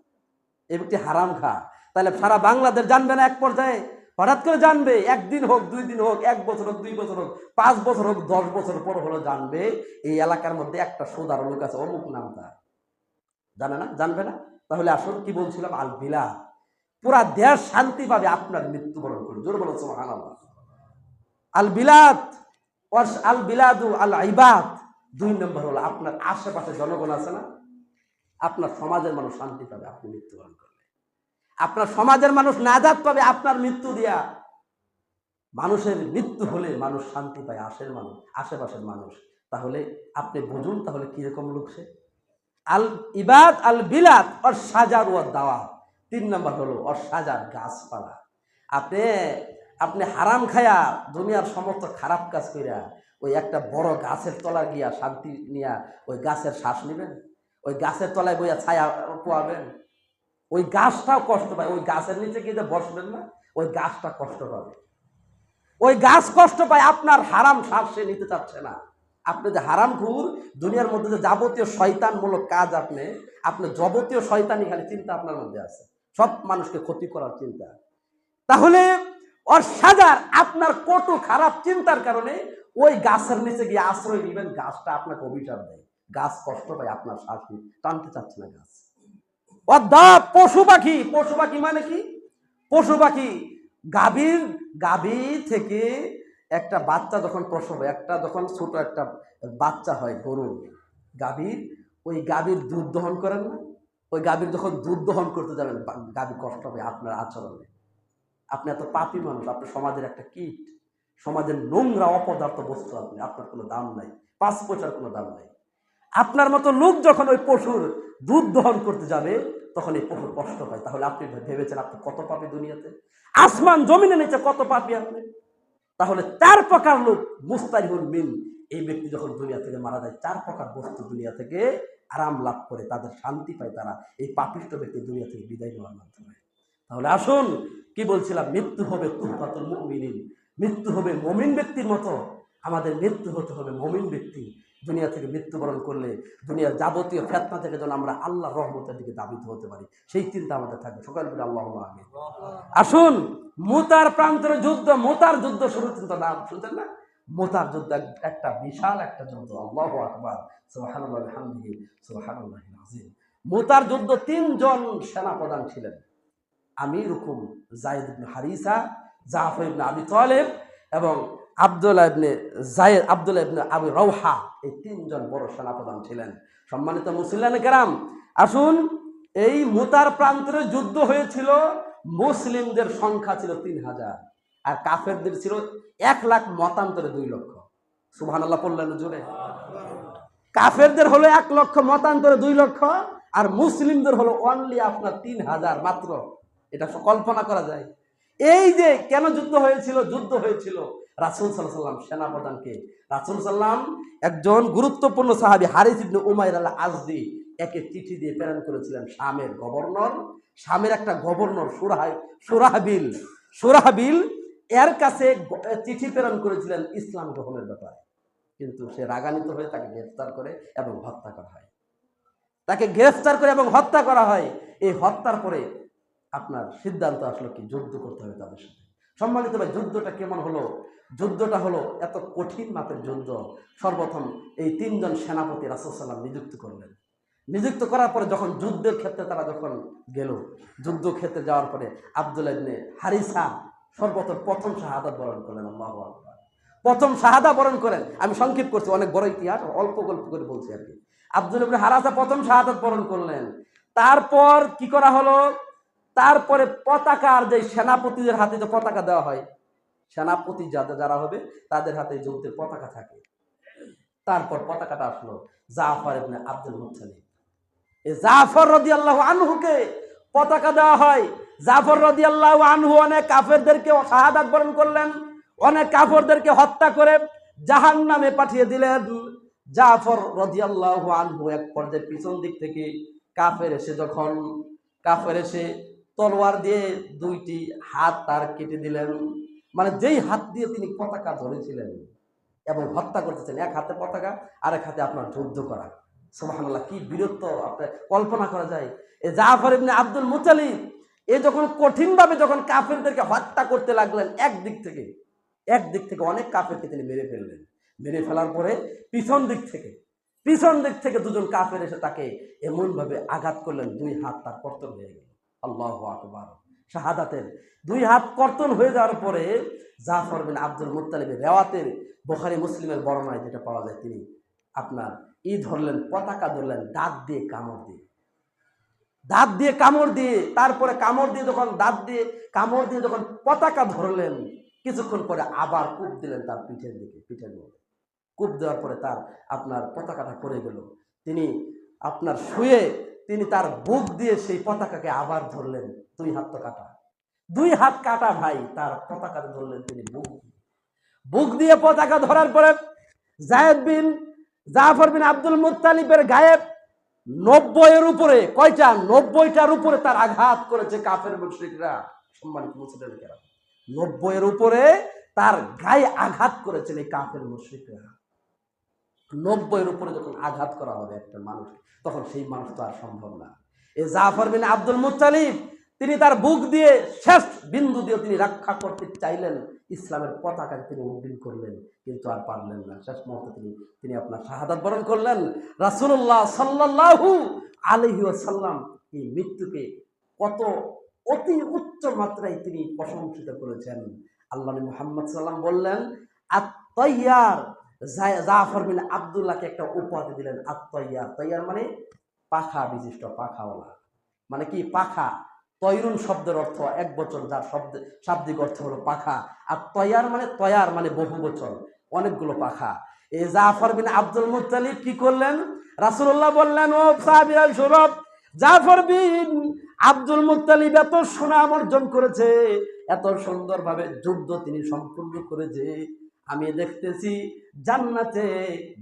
এই ব্যক্তি হারাম খা। তাহলে সারা বাংলাদেশ জানবে না এক পর্যায়ে? হঠাৎ করে জানবে। 1 দিন হোক, 2 দিন হোক, 1 বছর হোক, 2 বছর হোক, 5 বছর হোক, 10 বছর পর হলো জানবে এই এলাকার মধ্যে একটা সুদার লোক আছে, অমুক নাম তার। জানে না? জানবে না? তাহলে আসল কি বলছিলাম? আল বিলাদ, পুরা দেশ শান্তি পাবে আপনার মৃত্যুবরণ করে। জোরে বলো সুবহানাল্লাহ। আল বিলাদ, আল বিলাদু আল ইবাদ। 2 নম্বর হলো আপনার আশেপাশে জনগণ আছে না, আপনার সমাজের মানুষ শান্তি পাবে আপনি মৃত্যুবরণ করলে। আপনার সমাজের মানুষ নাজাত পাবে আপনার মৃত্যু দিয়া। মানুষের মৃত্যু হলে মানুষ শান্তি পায়, আশেপাশের মানুষ। তাহলে আপনি বুঝুন তাহলে কিরকম লোক সে। আল ইবাদ আল বিলাদ আর সাজার ওয়া দাওয়া। 3 নম্বর হলো আর সাজার, গাছপালা। আপনি হারাম খায়া দুনিয়ার সমস্ত খারাপ কাজ কইরা ওই একটা বড় গাছের তলা গিয়া শান্তি নিয়া ওই গাছের শ্বাস নেবেন? ওই গাছের তলায় বইয়া ছায়া পোয়াবেন? ওই গাছটাও কষ্ট পায়। ওই গাছের নিচে গিয়ে বসবেন না, ওই গাছটা কষ্ট পাবে। ওই গাছ কষ্ট পায়, আপনার হারাম শ্বাস সে নিতে চাচ্ছে না। আপনি যে হারাম ঘুর, দুনিয়ার মধ্যে যে যাবতীয় শয়তানমূলক কাজ, আপনি যাবতীয় শয়তানি খালি চিন্তা আপনার মধ্যে আছে, সব মানুষকে ক্ষতি করার চিন্তা। তাহলে ওর সাজার, আপনার কটু খারাপ চিন্তার কারণে ওই গাছের নিচে গিয়ে আশ্রয় নেবেন, গাছটা আপনাকে অভিশাপ দেয়। গাছ কষ্ট পায়, আপনার শ্বাস টানতে চাচ্ছে না গাছ। পশু পাখি, পশু পাখি মানে কি? পশু পাখি গাভী থেকে একটা বাচ্চা যখন প্রসব, যখন ছোট একটা বাচ্চা হয় গরু, ওই গাভীর দুধ দহন করেন না? ওই গাভীর যখন দুধ দহন করতে যাবেন, গাভী কষ্ট হবে আপনার আচরণে। আপনি এত পাপী মানুষ, আপনি সমাজের একটা কীট। সমাজের নোংরা অপদার্থ বস্তু আপনি, আপনার কোনো দাম নাই, 5 পয়সার কোনো দাম নাই। আপনার মতো লোক যখন ওই পশুর দুধ দহন করতে যাবে তখন এই পশুর কষ্ট পায়। তাহলে আপনি ভেবেছেন আপনি কত পাপী দুনিয়াতে? আসমান জমিনে নিচে কত পাপী আপনি? তাহলে 4 প্রকার লোক মুস্তারিহুল মিন, এই ব্যক্তি যখন দুনিয়া থেকে মারা যায় 4 প্রকার বস্তু দুনিয়া থেকে আরাম লাভ করে, তাদের শান্তি পায় তারা এই পাপিষ্ঠ ব্যক্তি দুনিয়া থেকে বিদায় নেওয়ার মাধ্যমে। তাহলে আসুন, কি বলছিলাম, মৃত্যু হবে তুহফাতুল মুমিনিন, মৃত্যু হবে মুমিন ব্যক্তির মতো। আমাদের মৃত্যু হতে হবে মুমিন ব্যক্তি। দুনিয়া থেকে মৃত্যুবরণ করলে দুনিয়ার যাবতীয় ফিতনা থেকে যেন আমরা আল্লাহর রহমতের দিকে ধাবিত হতে পারি, সেই চিন্তা আমাদের থাকবে। সকাল বলে আল্লাহুম্মা আমিন। আসুন, মুতার প্রান্তরে যুদ্ধ, মুতার যুদ্ধ শুরু, চিন্তা নাম শুনছেন না? মুতার যুদ্ধ একটা বিশাল একটা যুদ্ধ। আল্লাহু আকবার, সুবহানাল্লাহি ওয়া বিহামদিহি, সুবহানাল্লাহিল আযীম। মুতার যুদ্ধ 3 জন সেনাপ্রধান ছিলেন, আমিরুকুম যায়েদ ইবনে হারিসা, জাফর ইবনে আবি তালেব এবং আব্দুল্লাহ ইবনে আবু রাওহা। এই 3 জন বড় সেনাপ্রধান ছিলেন। সম্মানিত মুসলিম কেরাম, আসুন, এই মুতার প্রান্তরে যুদ্ধ হয়েছিল। মুসলিমদের সংখ্যা ছিল 3000 আর কাফেরদের ছিল 1 লাখ, মতান্তরে 2 লক্ষ। সুবহানাল্লাহ পড়লেন জোরে? কাফেরদের হলো 1 লক্ষ, মতান্তরে 2 লক্ষ, আর মুসলিমদের হলো অনলি আপনার 3000 মাত্র। এটা কল্পনা করা যায়? এই যে কেন যুদ্ধ হয়েছিল? যুদ্ধ হয়েছিল রাসূল সাল্লাল্লাহু আলাইহি ওয়াসাল্লাম সেনাপ্রধানকে, রাসূল সাল্লাম একজন গুরুত্বপূর্ণ সাহাবী হারিস ইবনে উমাইর আল আজদি একে চিঠি দিয়ে প্রেরণ করেছিলেন শামের গভর্নর, শামের একটা গভর্নর সুরাহবিল এর কাছে চিঠি প্রেরণ করেছিলেন ইসলাম গ্রহণের ব্যাপারে। কিন্তু সে রাগান্বিত হয়ে তাকে গ্রেফতার করে এবং হত্যা করা হয়। এই হত্যার পরে আপনার সিদ্ধান্ত আসলো কি, যুদ্ধ করতে হবে তাদের সাথে। সম্মানিত ভাই, যুদ্ধটা কেমন হলো? যুদ্ধটা হলো এত কঠিন মাপের যুদ্ধ। সর্বপ্রথম এই 3 জন সেনাপতি রাসূল সাল্লাল্লাহু আলাইহি ওয়াসাল্লাম নিযুক্ত করলেন। নিযুক্ত করার পরে যখন যুদ্ধের ক্ষেত্রে তারা যখন গেল, যুদ্ধক্ষেত্রে যাওয়ার পরে আব্দুল্লাহ ইবনে হারিসা সর্বপ্রথম প্রথম শাহাদাত বরণ করলেন। আল্লাহু আকবার। প্রথম শাহাদা বরণ করেন। আমি সংক্ষেপ করছি, অনেক বড় ইতিহাস, অল্প গল্প করে বলছি আর কি। আব্দুল্লাহ ইবনে হারিসা প্রথম শাহাদাত বরণ করলেন। তারপর কি করা হলো? তারপরে পতাকার যে সেনাপতিদের হাতে যে পতাকা দেওয়া হয়, সেনাপতি যারা হবে তাদের হাতে যুদ্ধের পতাকা থাকে। তারপর পতাকাটা আসলো জাফর ইবনে আব্দুল মুত্তালিব। এই জাফর রাদিয়াল্লাহু আনহুকে পতাকা দেওয়া হয়। জাফর রাদিয়াল্লাহু আনহু অনেক কাফেরদেরকে শাহাদাত বরণ করলেন, অনেক কাফেরদেরকে হত্যা করে জাহান্নামে পাঠিয়ে দিলেন। জাফর রাদিয়াল্লাহু আনহু এক পর্যায়ে পিছন দিক থেকে কাফের এসে তলোয়ার দিয়ে 2টি হাত তার কেটে দিলেন। মানে যেই হাত দিয়ে তিনি পতাকা ধরেছিলেন এবং হত্যা করতেছেন, এক হাতে পতাকা, আরেক হাতে আপনার যুদ্ধ করা। সুবহানাল্লাহ, কি বীরত্ব আপনার কল্পনা করা যায়? এই জাফর ইবনে আব্দুল মুত্তালিব যখন কঠিনভাবে যখন কাফেরদেরকে হত্যা করতে লাগলেন, একদিক থেকে অনেক কাফেরকে তিনি মেরে ফেললেন। মেরে ফেলার পরে পিছন দিক থেকে 2 জন কাফের এসে তাকে এমনভাবে আঘাত করলেন, 2 হাত তার কর্তন হয়ে গেল। আল্লাহু আকবার। শাহাদাতের 2 হাত কর্তন হয়ে যাওয়ার পরে জাফর বিন আব্দুল মুত্তালিবের রেওয়াতের বুখারী মুসলিমের বর্ণনায় যেটা পাওয়া যায়, তিনি আপনার ধরলেন, পতাকা ধরলেন দাঁত দিয়ে কামড় দিয়ে, তারপরে দাঁত দিয়ে কামড় দিয়ে যখন পতাকা ধরলেন, কিছুক্ষণ পরে আবার কূপ দিলেন তার পিঠের মধ্যে। কূপ দেওয়ার পরে তার আপনার পতাকাটা পড়ে গেল। তিনি আপনার শুয়ে তিনি তার বুক দিয়ে সেই পতাকাকে আবার ধরলেন। 2 হাত তো কাটা, 2 হাত কাটা ভাই, তার পতাকা ধরলেন তিনি বুক দিয়ে পতাকা ধরার পরে জাফর বিন আব্দুল মুত্তালিবের গায়ে 90-এর উপরে, কয়টা? 90টার উপরে তার আঘাত করেছে কাফের মুশরিকরা। সম্মানিত মুসলিমেরা, 90-এর উপরে তার গায়ে আঘাত করেছেন এই কাফের মুশরিকরা। 90-এর উপরে যখন আঘাত করা হবে একটা মানুষ, তখন সেই মানুষ তো আর সম্ভব না। এই জাফর বিন আব্দুল মুত্তালিব তিনি তার বুক দিয়ে শেষ বিন্দু দিয়ে তিনি রক্ষা করতে চাইলেন, ইসলামের পতাকাকে তিনি উড্ডীন করলেন, কিন্তু আর পারলেন না। শেষ মুহূর্তে তিনি আপনার শাহাদাত বরণ করলেন। রাসূলুল্লাহ সাল্লাল্লাহু আলাইহি ওয়াসাল্লাম এই মৃত্যুকে কত অতি উচ্চ মাত্রায় তিনি প্রশংসিত করেছেন। আল্লাহ নবী মুহাম্মদ সাল্লাল্লাহু আলাইহি ওয়াসাল্লাম বললেন, আত-তাইয়ার, জাফর বিন আব্দুল্লাহকে একটা উপাধি দিলেন, আত-তাইয়ার। তাইয়ার মানে পাখা বিশিষ্ট, পাখাওয়ালা, মানে কি পাখা, তয়রুন শব্দের অর্থ এক বচন, যার শাব্দিক অর্থ হলো পাখা। আর তয়ার মানে বহু বচন, অনেকগুলো পাখা। এই জাফর বিন আব্দুল মুত্তালিব কি করলেন? রাসূলুল্লাহ বললেন, ও সাহাবীরা শোনো, জাফর বিন আব্দুল মুত্তালিব এত সুনাম অর্জন করেছে, এত সুন্দরভাবে যুদ্ধ তিনি সম্পূর্ণ করেছে, আমি দেখতেছি জান্নাতে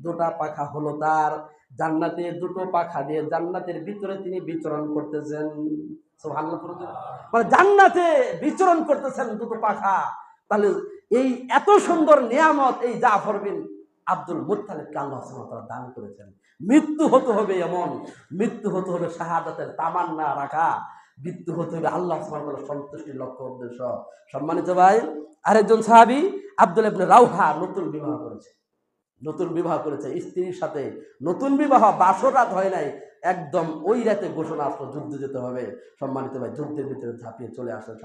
দুটা পাখা হলো তার, জান্নাতে দুটো পাখা দিয়ে জান্নাতের ভিতরে তিনি বিচরণ করতেছেন। সুবহানাল্লাহ। মানে জান্নাতে বিচরণ করতেছেন দুটো পাখা। তাহলে এই এত সুন্দর নিয়ামত এই জাফর বিন আব্দুল মুত্তালিবকে আল্লাহ সুবহানাহু ওয়া তাআলা দান করেছেন। মৃত্যু হতে হবে এমন, মৃত্যু হতে হবে শাহাদাতের তামান্না রাখা, মৃত্যু হতে হবে আল্লাহ সুবহানাহু ওয়া তাআলার সন্তুষ্টির লক্ষ্য উদ্দেশ্য। সম্মানিত ভাই, আরেকজন সাহাবী আব্দুল্লাহ ইবনে রাওহা নতুন বিবাহ করেছে স্ত্রীর সাথে। নতুন বিবাহ, বাসর রাত হয় নাই, একদম ওই রাতে ঘোষণা আসলো যুদ্ধে যেতে হবে। সম্মানিত ভাই, যুদ্ধের ভিতরে ঝাঁপিয়ে চলে আসলে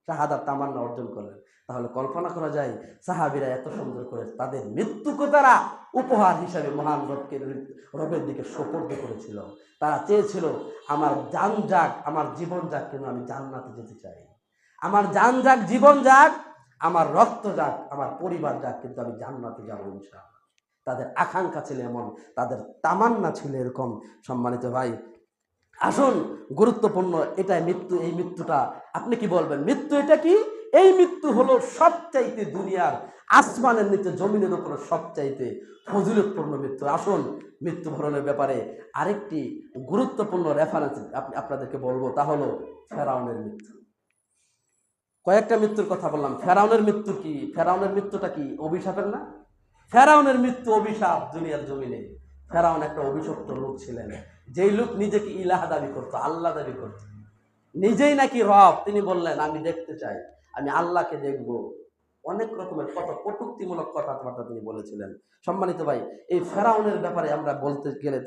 শাহাদাত তামান্না অর্জন করলেন। তাহলে কল্পনা করা যায় সাহাবীরা এত সুন্দর করে তাদের মৃত্যুকে তারা উপহার হিসাবে মহান রবের দিকে সোপর্দ করেছিল। তারা চেয়েছিল আমার জান যাক, আমার জীবন যাক, কিন্তু আমি জান্নাতে যেতে চাই। আমার জান যাক, জীবন যাক, আমার রক্ত যাক, আমার পরিবার যাক, কিন্তু আমি জান্নাতে যাবো ইনশাআল্লাহ। তাদের আকাঙ্ক্ষা ছিল এমন, তাদের তামান্না ছিল এরকম। সম্মানিত ভাই, আসুন, গুরুত্বপূর্ণ এটাই মৃত্যু। এই মৃত্যুটা আপনি কি বলবেন? মৃত্যু এটা কি? এই মৃত্যু হলো সবচাইতে দুনিয়ার আসমানের নিচে জমিনের উপরে সবচাইতে ফজিলতপূর্ণ মৃত্যু। আসুন, মৃত্যুবরণের ব্যাপারে আরেকটি গুরুত্বপূর্ণ রেফারেন্স আপনাদেরকে বলবো, তা হলো ফেরাউনের মৃত্যু। কয়েকটা মৃত্যুর কথা বললাম, ফেরাউনের মৃত্যু কি? ফেরাউনের মৃত্যুটা কি অভিশাপের না? ফেরাউনের মৃত্যু অভিশাপ দুনিয়ার জমিনে। ফেরাউন একটা অভিশপ্ত লোক ছিলেন, যেই লোক নিজেকে ইলাহ দাবি করতো, আল্লাহ দাবি করত, নিজেই নাকি রব। তিনি বললেন আমি দেখতে চাই, আমি আল্লাহকে দেখব। অনেক রকমের কত কটূক্তিমূলক কথাবার্তা তিনি বলেছিলেন। সম্মানিত ভাই, এই ফেরাউনের ব্যাপারে আমরা বলতে গেলে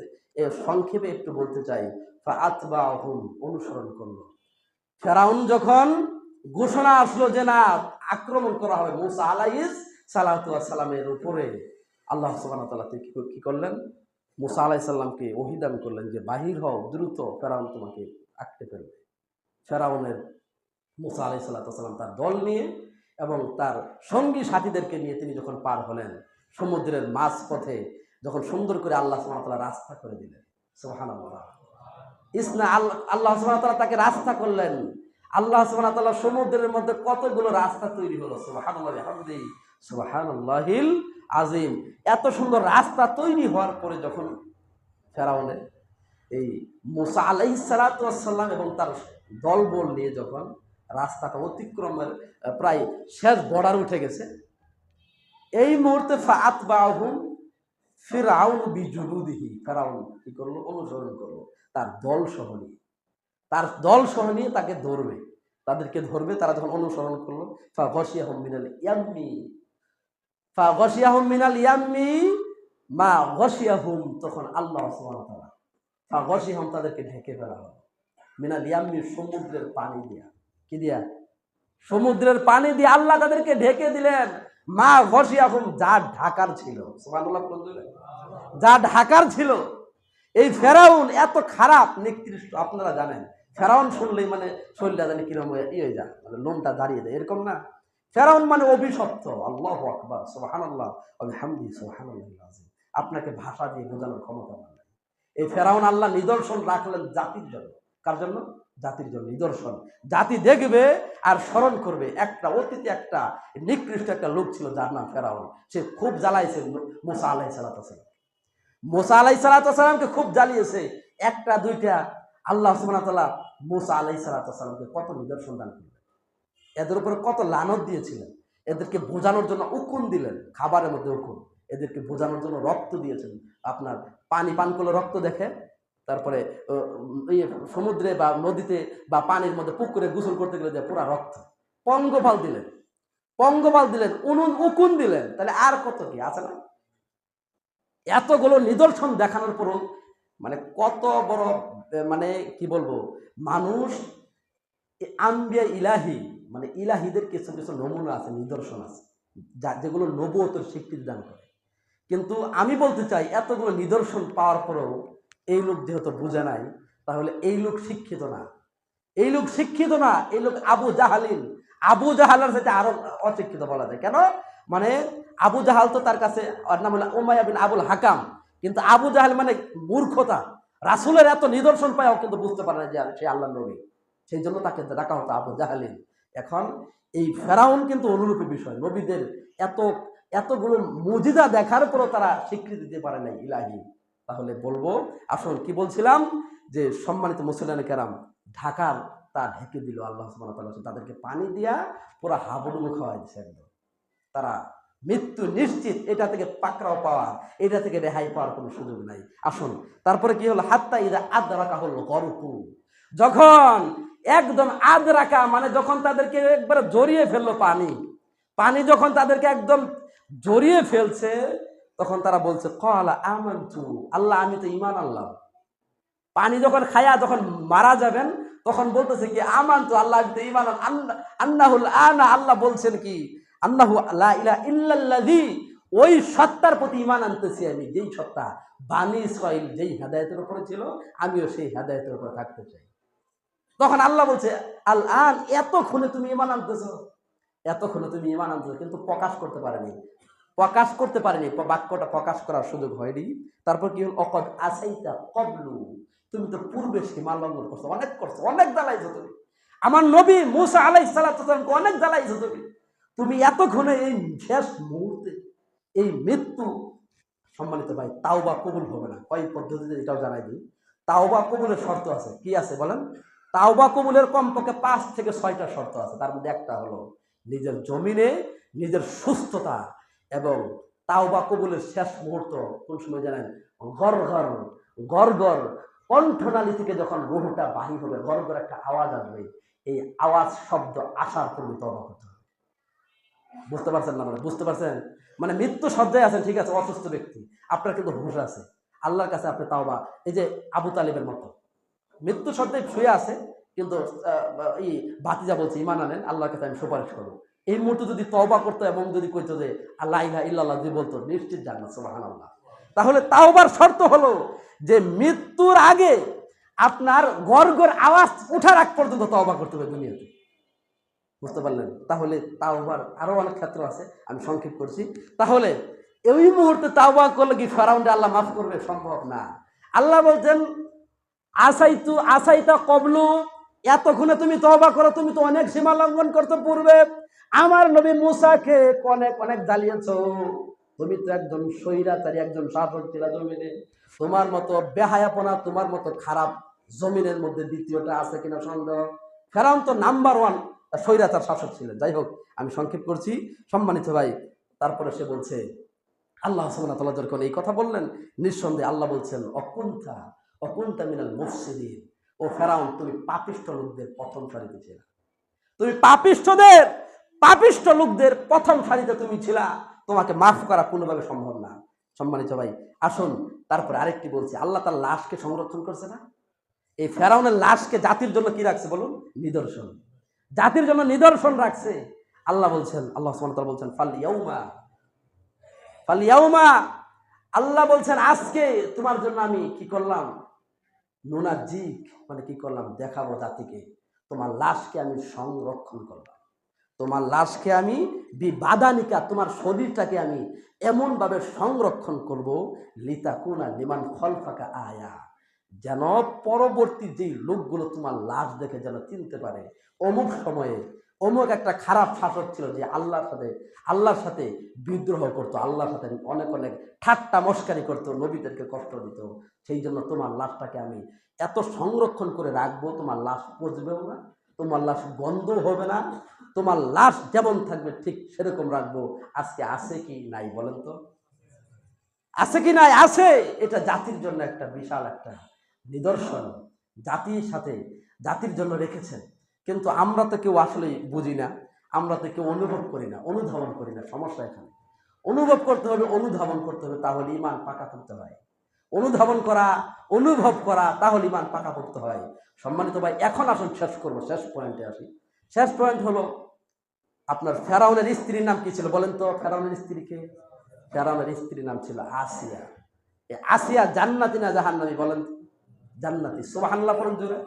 সংক্ষেপে একটু বলতে চাই। ফাআতবাহুম, অনুসরণ করলো। ফেরাউন যখন ঘোষণা আসলো যে না, আক্রমণ করা হবে মুসা আলাইহিস সালাতু ওয়াস সালামের উপরে, আল্লাহ সুবহানাহু ওয়া তাআলা কি করলেন? মুসা আলাইহিস সালামকে ওহী দান করলেন যে বাহির হও, দ্রুত, ফেরাউন তোমাকে আটকে ফেলবে। ফেরাউনের মুসা আলাইহিস সালাতু ওয়াস সালাম তার দল নিয়ে এবং তার সঙ্গী সাথীদেরকে নিয়ে তিনি যখন পার হলেন সমুদ্রের মাঝপথে, যখন সুন্দর করে আল্লাহ সুবহানাহু ওয়া তাআলা রাস্তা করে দিলেন। সুবহানাল্লাহ। আল্লাহ সুবহানাহু ওয়া তাআলা তাকে রাস্তা করলেন। আল্লাহ সুবহানাহু ওয়া তাআলা সমুদ্রের মধ্যে কতগুলো রাস্তা তৈরি হলো। সুবহানাল্লাহি ওয়া বিহামদিহি সুবহানাল্লাহিল আযীম। এত সুন্দর রাস্তা তৈরি হওয়ার পরে যখন ফেরাউনের এই মুসা আলাইহিস সালাতু ওয়াস সালাম এবং তার দলবল নিয়ে যখন রাস্তাটা অতিক্রমের প্রায় শেষ বর্ডার উঠে গেছে, এই মুহূর্তে ফাআতবাহুম ফিরআউন বিজুনুদিহি, ফেরাউন কি করলো? অনুসরণ করলো তার দল সহ নিয়ে তাকে ধরবে, তাদেরকে ধরবে। তারা যখন অনুসরণ করলো, ফাগশিয়াহুম মিনাল ইয়াম্মি মা গশিয়াহুম, তখন আল্লাহ সুবহানাহু ওয়া তাআলা ফাগশিয়াহুম, তাদেরকে ঢেকে ফেলা হলো, মিনাল ইয়াম্মি, সমুদ্রের পানি দিয়া। কি দিয়া? সমুদ্রের পানি দিয়ে আল্লাহ তাদেরকে ঢেকে দিলেন। মা গশিয়াহুম, যা ঢাকার ছিল। সুবহানাল্লাহ। যা ঢাকার ছিল। এই ফেরাউন এত খারাপ, নিকৃষ্ট। আপনারা জানেন ফেরাউন শুনলেই মানে শরীরটা জানি কিরকম হয়ে যায়, মানে লোমটা দাঁড়িয়ে দেয়, এরকম না? ফেরাউন মানে অভিশপ্ত। আল্লাহু আকবার, সুবহানাল্লাহ ওয়া বিহামদিহি সুবহানাল্লাহিল আযীম। আপনাকে ভাষা দিয়ে বোঝানোর ক্ষমতা নাই। এই ফেরাউন আল্লাহ নিদর্শন রাখলেন জাতির জন্য। কার জন্য? জাতির জন্য নিদর্শন। জাতি দেখবে আর স্মরণ করবে। একটা অতীতে একটা নিকৃষ্ট একটা লোক ছিল যার নাম ফেরাউন। সে খুব জ্বালাইছে মুসা আলাইহিস সালাতু ওয়াস সালাম। মুসা আলাইহিস সালাতু ওয়াস সালামকে খুব জ্বালিয়েছে। একটা দুইটা, আল্লাহ সুবহানাহু ওয়া তাআলা মুসা আলাইহিস সালাতু ওয়াস সালামকে কত নিদর্শন দান করলেন, এদের উপরে কত লানত দিয়েছিলেন। এদেরকে বোঝানোর জন্য উকুন দিলেন, খাবারের মধ্যে উকুন। এদেরকে বোঝানোর জন্য রক্ত দিয়েছেন। আপনার পানি পান করলে রক্ত দেখে, তারপরে সমুদ্রে বা নদীতে বা পানির মধ্যে পুকুরে গোসল করতে গেলে যে পুরা রক্ত। পঙ্গপাল দিলেন, উকুন দিলেন। তাহলে আর কত কি আছে না? এতগুলো নিদর্শন দেখানোর পরও মানে কত বড়, মানে কি বলবো, মানুষ আম্বিয়া ইলাহি, মানে ইলাহিদের কিছু কিছু নমুনা আছে, নিদর্শন আছে, যেগুলো নবুয়তের স্বীকৃতি দান করে। কিন্তু আমি বলতে চাই, এতগুলো নিদর্শন পাওয়ার পরেও এই লোক যেহেতু বুঝে নাই, তাহলে এই লোক শিক্ষিত না। এই লোক শিক্ষিত না, এই লোক আবু জাহালিন। আবু জাহালের সাথে আরো অশিক্ষিত বলা যায়। কেন? মানে আবু জাহাল তো তার কাছে, ওর নাম হলো উমাইয়া বিন আবুল হাকাম, কিন্তু আবু জাহাল মানে মূর্খতা। রাসূলের এত নিদর্শন পায়ও কিন্তু বুঝতে পারে না যে সে আল্লাহর নবী, সেই জন্য তাকে ডাকা হতো আবু জাহালিন। এখন এই ফেরাউন কিন্তু অনুরূপী বিষয়, নবীদের এতগুলো মুজিজা দেখার পরও তারা স্বীকৃতি দিতে পারে নাই ইলাহি। তাহলে বলবো, আসল কি বলছিলাম, যে সম্মানিত মুসলিম কেরাম ঢাকার তা ঢেকে দিল আল্লাহ সুবহানাহু ওয়া তাআলা, তাদেরকে পানি দিয়া পুরো হাবুডুবু খাওয়াই দিচ্ছে একদম। তারা মৃত্যু নিশ্চিত, এটা থেকে পাকড়াও পাওয়া, এটা থেকে রেহাই পাওয়ার কোনো সুযোগ নাই। আসুন তারপরে কি হলো, হাত্তা ইদা আদরাকা হল গরকু, যখন একদম আদরাকা মানে যখন তাদেরকে একবার জড়িয়ে ফেললো পানি যখন তাদেরকে একদম জড়িয়ে ফেলছে, তখন তারা বলছে ক্বালা আমানতু, আল্লাহ আমি তো ঈমান আনলাম। পানি যখন খায়া যখন মারা যাবেন তখন বলতেছে কি আমানতু, আল্লাহ আমি তো ঈমান আন্নাহুল আনা, আল্লাহ বলছেন কি আন্নাহু লা ইলাহা ইল্লাল্লাযী, ওই সত্তার প্রতি ঈমান আনতেছি আমি, যেই সত্তা বানী ইসরাঈল যেই হেদায়েতের উপরে ছিল, আমিও সেই হেদায়েতের উপরে থাকতে চাই। তখন আল্লাহ বলছে আল আন, এতক্ষণে তুমি ঈমান আনতেছো, এতক্ষণে তুমি ঈমান আনতেছো, কিন্তু প্রকাশ করতে পারেনি, বাক্যটা প্রকাশ করার সুযোগ হয়নি। তারপর কি হল, অকদ আসাইতা কবলু, তুমি তো পূর্বে সীমা লঙ্ঘন করছো, অনেক জ্বালাইছো তুমি, আমার নবী মূসা আলাইহিস সালামকে অনেক জ্বালাইছো তুমি এতক্ষণে এই শেষ মুহূর্তে এই মৃত্যু। সম্মানিত ভাই, তাওবা কবুল হবে না কয় পদ্ধতিতে, এটাও জানাই দিই। তাওবা কবুলের শর্ত আছে, কি আছে বলেন? তাওবা কবুলের কমপক্ষে 5 থেকে 6টা শর্ত আছে। তার মধ্যে একটা হলো নিজের জমিনে নিজের সুস্থতা, এবং তাওবা কবুলের শেষ মুহূর্ত কোন সময় জানেন? গড়গড় কণ্ঠনালী থেকে যখন রুহটা বাহির হবে, গড়গড় একটা আওয়াজ আসবে, এই আওয়াজ শব্দ আসার পূর্বে তওবা করতে হবে। বুঝতে পারছেন না? মানে বুঝতে পারছেন? মানে মৃত্যু সজ্জায় আছেন, ঠিক আছে, অসুস্থ ব্যক্তি, আপনার কিন্তু হুঁশ আছে, আল্লাহর কাছে আপনি তাওবা, এই যে আবু তালিবের মতো মৃত্যু সজ্জায় শুয়ে আছে, কিন্তু এই ভাতিজা বলছে ঈমান আনেন, আল্লাহর কাছে আমি সুপারিশ করবো। এই মুহূর্তে যদি তওবা করতো এবং যদি কইতো যে লা ইলাহা ইল্লাল্লাহ যদি বলতো, নিশ্চিত জান্নাত, সুবহানাল্লাহ। তাহলে তাওবার শর্ত হলো যে মৃত্যুর আগে আপনার গড়গড় আওয়াজ উঠার আগ পর্যন্ত তওবা করতে হবে দুনিয়াতে। বুঝতে পারলেন? তাহলে তাওবার আরো অনেক ক্ষেত্র আছে, আমি সংক্ষেপ করছি। তাহলে এই মুহূর্তে তাওবা করলে কি ফেরাউনকে আল্লাহ মাফ করবে? সম্ভব না। আল্লাহ বলছেন আসাইতা কবলু, এতক্ষণে তুমি তওবা করো, তুমি তো অনেক সীমা লঙ্ঘন করতে পূর্বে আমার নবী মূসাকে অনেক জ্বালিয়েছো, তুমি তো একজন স্বৈরাচারী, একজন শাসক ছিলা জমিনে, তোমার মতো বেহায়াপনা, তোমার মতো খারাপ জমিনের মধ্যে দ্বিতীয়টা আছে কিনা সন্দেহ। ফেরাউন তো নাম্বার 1 স্বৈরাচার শাসক ছিলেন। যাই হোক, আমি সংক্ষেপ করছি সম্মানিত ভাই। তারপরে সে বলছে, আল্লাহ সুবহানাহু ওয়া তাআলা যখন এই কথা বললেন, নিঃসন্দেহে আল্লাহ বলছেন অকুনতা মিনাল মুফসিদিন, ও ফেরাউন তুমি পাপিষ্ঠ লোকদের প্রথম সারিতে ছিলা, তুমি পাপিষ্ঠ লোকদের প্রথম সারিতে তুমি ছিলা, তোমাকে মাফ করা কোনোভাবে সম্ভব না। সম্মানিত ভাই আসুন, তারপরে আরেকটি বলছি, আল্লাহ তার লাশকে সংরক্ষণ করছে না? এই ফেরাউনের লাশকে জাতির জন্য কি রাখছে বলুন? নিদর্শন, জাতির জন্য নিদর্শন রাখছে। আল্লাহ বলছেন, আল্লাহ সুবহানাহু ওয়া তাআলা বলছেন ফালিয়াউমা, আল্লাহ বলছেন আজকে তোমার জন্য আমি কি করলাম? নুনাজ্জিক, মানে কি করলাম? দেখাবো জাতিকে, তোমার লাশকে আমি সংরক্ষণ করলাম, তোমার লাশকে আমি বিবাদানিকা, তোমার শরীরটাকে আমি এমন ভাবে সংরক্ষণ করব, লিতাকুনা লিমান খলফাকা আয়া, যেন পরবর্তী যেই লোকগুলো তোমার লাশ দেখে যেন চিনতে পারে অমুক সময়ে অমুক একটা খারাপ শাসক ছিল যে আল্লাহর সাথে বিদ্রোহ করতো, আল্লাহর সাথে অনেক ঠাট্টা মস্কারি করতো, নবীদেরকে কষ্ট দিত। সেই জন্য তোমার লাশটাকে আমি এত সংরক্ষণ করে রাখবো, তোমার লাশ পচবেও না, তোমার লাশ গন্ধ হবে না, তোমার লাশ যেমন থাকবে ঠিক সেরকম রাখবো। আজকে আছে কি নাই বলেন তো? আছে কি নাই? আছে। এটা জাতির জন্য একটা বিশাল একটা নিদর্শন, জাতির জন্য রেখেছেন। কিন্তু আমরা তো কেউ আসলে বুঝি না, আমরা তো কেউ অনুভব করি না, অনুধাবন করি না। সমস্যা এখানে অনুভব করতে হবে, অনুধাবন করতে হবে, তাহলে ঈমান পাকা করতে হয়। অনুভব করা, তাহলে ঈমান পাকা করতে হয়। সম্মানিত ভাই, এখন আসুন শেষ করবো, শেষ পয়েন্টে আসি। শেষ পয়েন্ট হলো, আপনার ফেরাউনের স্ত্রীর নাম কি ছিল বলেন তো? ফেরাউনের স্ত্রীর নাম ছিল আসিয়া। আসিয়া জান্নাতি না জাহান্নামী বলেন? জান্নাতি। সুবহানাল্লাহ পড়ুন জোরে।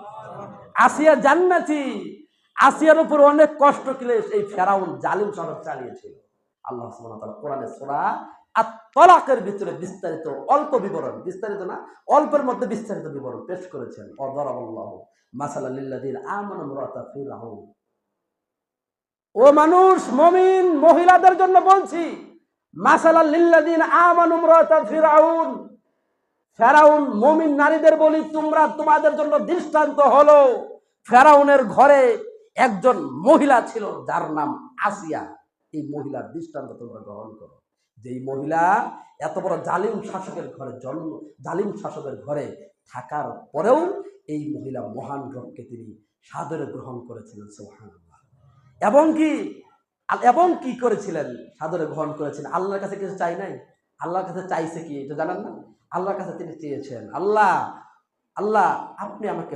আসিয়া জান্নাতি। আসিয়ার উপর অনেক কষ্ট ক্লেশ এই ফেরাউন জালিম শাসক চালিয়েছিল। আল্লাহ সুবহানাহু ওয়া তাআলা কোরআনে সূরা আত-তালাকের ভিতরে বিস্তারিত অল্প বিবরণ, বিস্তারিত না অল্পের মধ্যে বিস্তারিত বিবরণ পেশ করেছেন। অদরাবাল্লাহু মাসালাল লিল্লাযিনা আমানু ইমরাতা ফিরআউন। ও মানুষ, মুমিন মহিলাদের জন্য বলছি, মাসালাল লিল্লাযিনা আমানু ইমরাতা ফিরআউন। ফেরাউন মুমিন নারীদের বলি, তোমরা তোমাদের জন্য দৃষ্টান্ত হলো ফেরাউনের ঘরে একজন মহিলা ছিল যার নাম আসিয়া। এই মহিলার দৃষ্টান্ত তোমরা গ্রহণ করো। যেই মহিলা এত বড় জালিম শাসকের ঘরে জন্ম, জালিম শাসকের ঘরে থাকার পরেও এই মহিলা মহান রবকে তিনি সাদরে গ্রহণ করেছিলেন। সুবহানাল্লাহ। এবং কি করেছিলেন? সাদরে গ্রহণ করেছেন। আল্লাহর কাছে কিছু চাই নাই। আল্লাহর কাছে চাইছে কি এটা জানেন না? আল্লাহর কাছে তিনি চেয়েছেন, আল্লাহ আল্লাহ আপনি আমাকে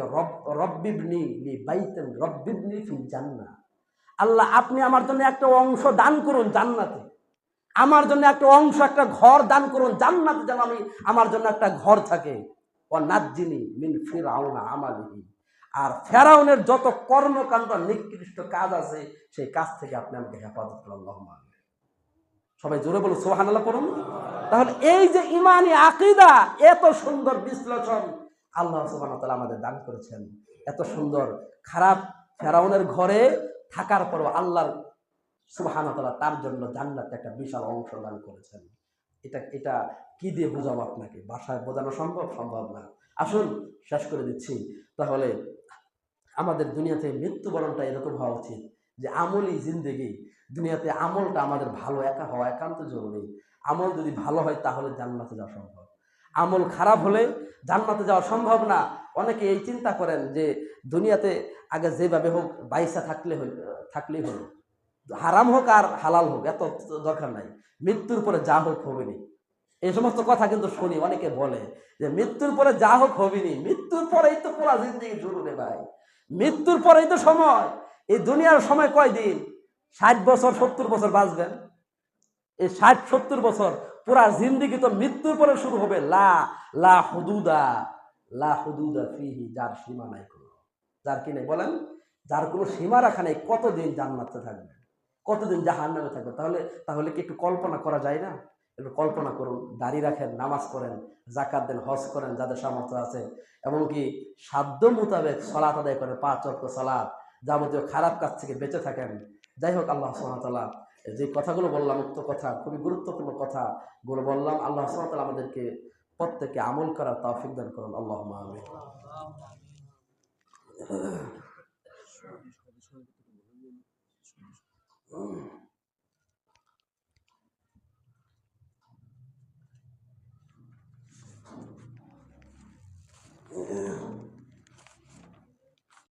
রব্বিবনি বাইতান রব্বিবনি ফিল জান্নাহ। আল্লাহ আপনি আমার জন্য একটা অংশ দান করুন জান্নাতে। আমার জন্য একটা অংশ, একটা ঘর দান করুন জান্নাতে, যেন আমি আমার জন্য একটা ঘর থাকে। ও নাজ্জিনি মিন ফিরআউনা আমালিহি। আর ফেরাউনের যত কর্মকাণ্ড নিকৃষ্ট কাজ আছে সেই কাজ থেকে আপনি আমাকে হেফাজত করুন। আল্লাহুম্মা আমিন। সবাই জোরে বলো সুবহানাল্লাহ পড়ুন। তাহলে এই যে ঈমানি আকীদা, এত সুন্দর বিশ্লেষণ আল্লাহ সুবহানাহু ওয়া তাআলা আমাদের দান করেছেন। এত সুন্দর খারাপ ফেরাউনের ঘরে থাকার পরও আল্লাহর সুবহানাহু ওয়া তাআলা তার জন্য জান্নাতে একটা বিশাল অংশ দান করেছেন। এটা কি দিয়ে বোঝাবো আপনাকে? ভাষায় বোঝানো সম্ভব না। আসুন শেষ করে দিচ্ছি। তাহলে আমাদের দুনিয়াতে মৃত্যুবরণটা এরকম হওয়া উচিত যে আমলি জিন্দেগি। দুনিয়াতে আমলটা আমাদের ভালো একা হওয়া একান্ত জরুরি। আমল যদি ভালো হয় তাহলে জান্নাতে যাওয়া সম্ভব। আমল খারাপ হলে জান্নাতে যাওয়া সম্ভব না। অনেকে এই চিন্তা করেন যে দুনিয়াতে আগে যেভাবে হোক বাইসা থাকলেই হলো, হারাম হোক আর হালাল হোক এত দরকার নাই, মৃত্যুর পরে যা হোক হবেনি। এই সমস্ত কথা কিন্তু শুনি, অনেকে বলে যে মৃত্যুর পরে যা হোক হবেনি। মৃত্যুর পরেই তো পুরা জিন্দেগি শুরু রে ভাই। মৃত্যুর পরেই তো সময়। এই দুনিয়ার সময় কয়দিন? 60 বছর 70 বছর বাঁচবেন। এই 60-70 বছর পুরা জিন্দেগি তো মৃত্যুর পরে শুরু হবে। লা হুদুদা ফিহি, যার সীমা নাই কোনো। যার কি নাই বলেন? যার কোনো সীমা রাখা নেই। কতদিন জান্নাতে থাকবে, কতদিন জাহান্নামে থাকবে? তাহলে কি একটু কল্পনা করা যায় না? একটু কল্পনা করুন। দাড়ি রাখেন, নামাজ পড়েন, যাকাত দেন, হজ করেন যাদের সামর্থ্য আছে, এমনকি সাধ্য মোতাবেক সালাত আদায় করেন, 5 ওয়াক্ত সালাত, যাবতীয় খারাপ কাজ থেকে বেঁচে থাকেন। যাই হোক, আল্লাহ সুবহানাহু ওয়া তাআলা যে কথাগুলো বললাম, উক্ত কথা খুবই গুরুত্বপূর্ণ কথাগুলো বললাম। আল্লাহ সুবহানাহু ওয়া তাআলা আমাদেরকে প্রত্যেককে আমল করার তৌফিক দান করুন। আল্লাহুম্মা আমিন।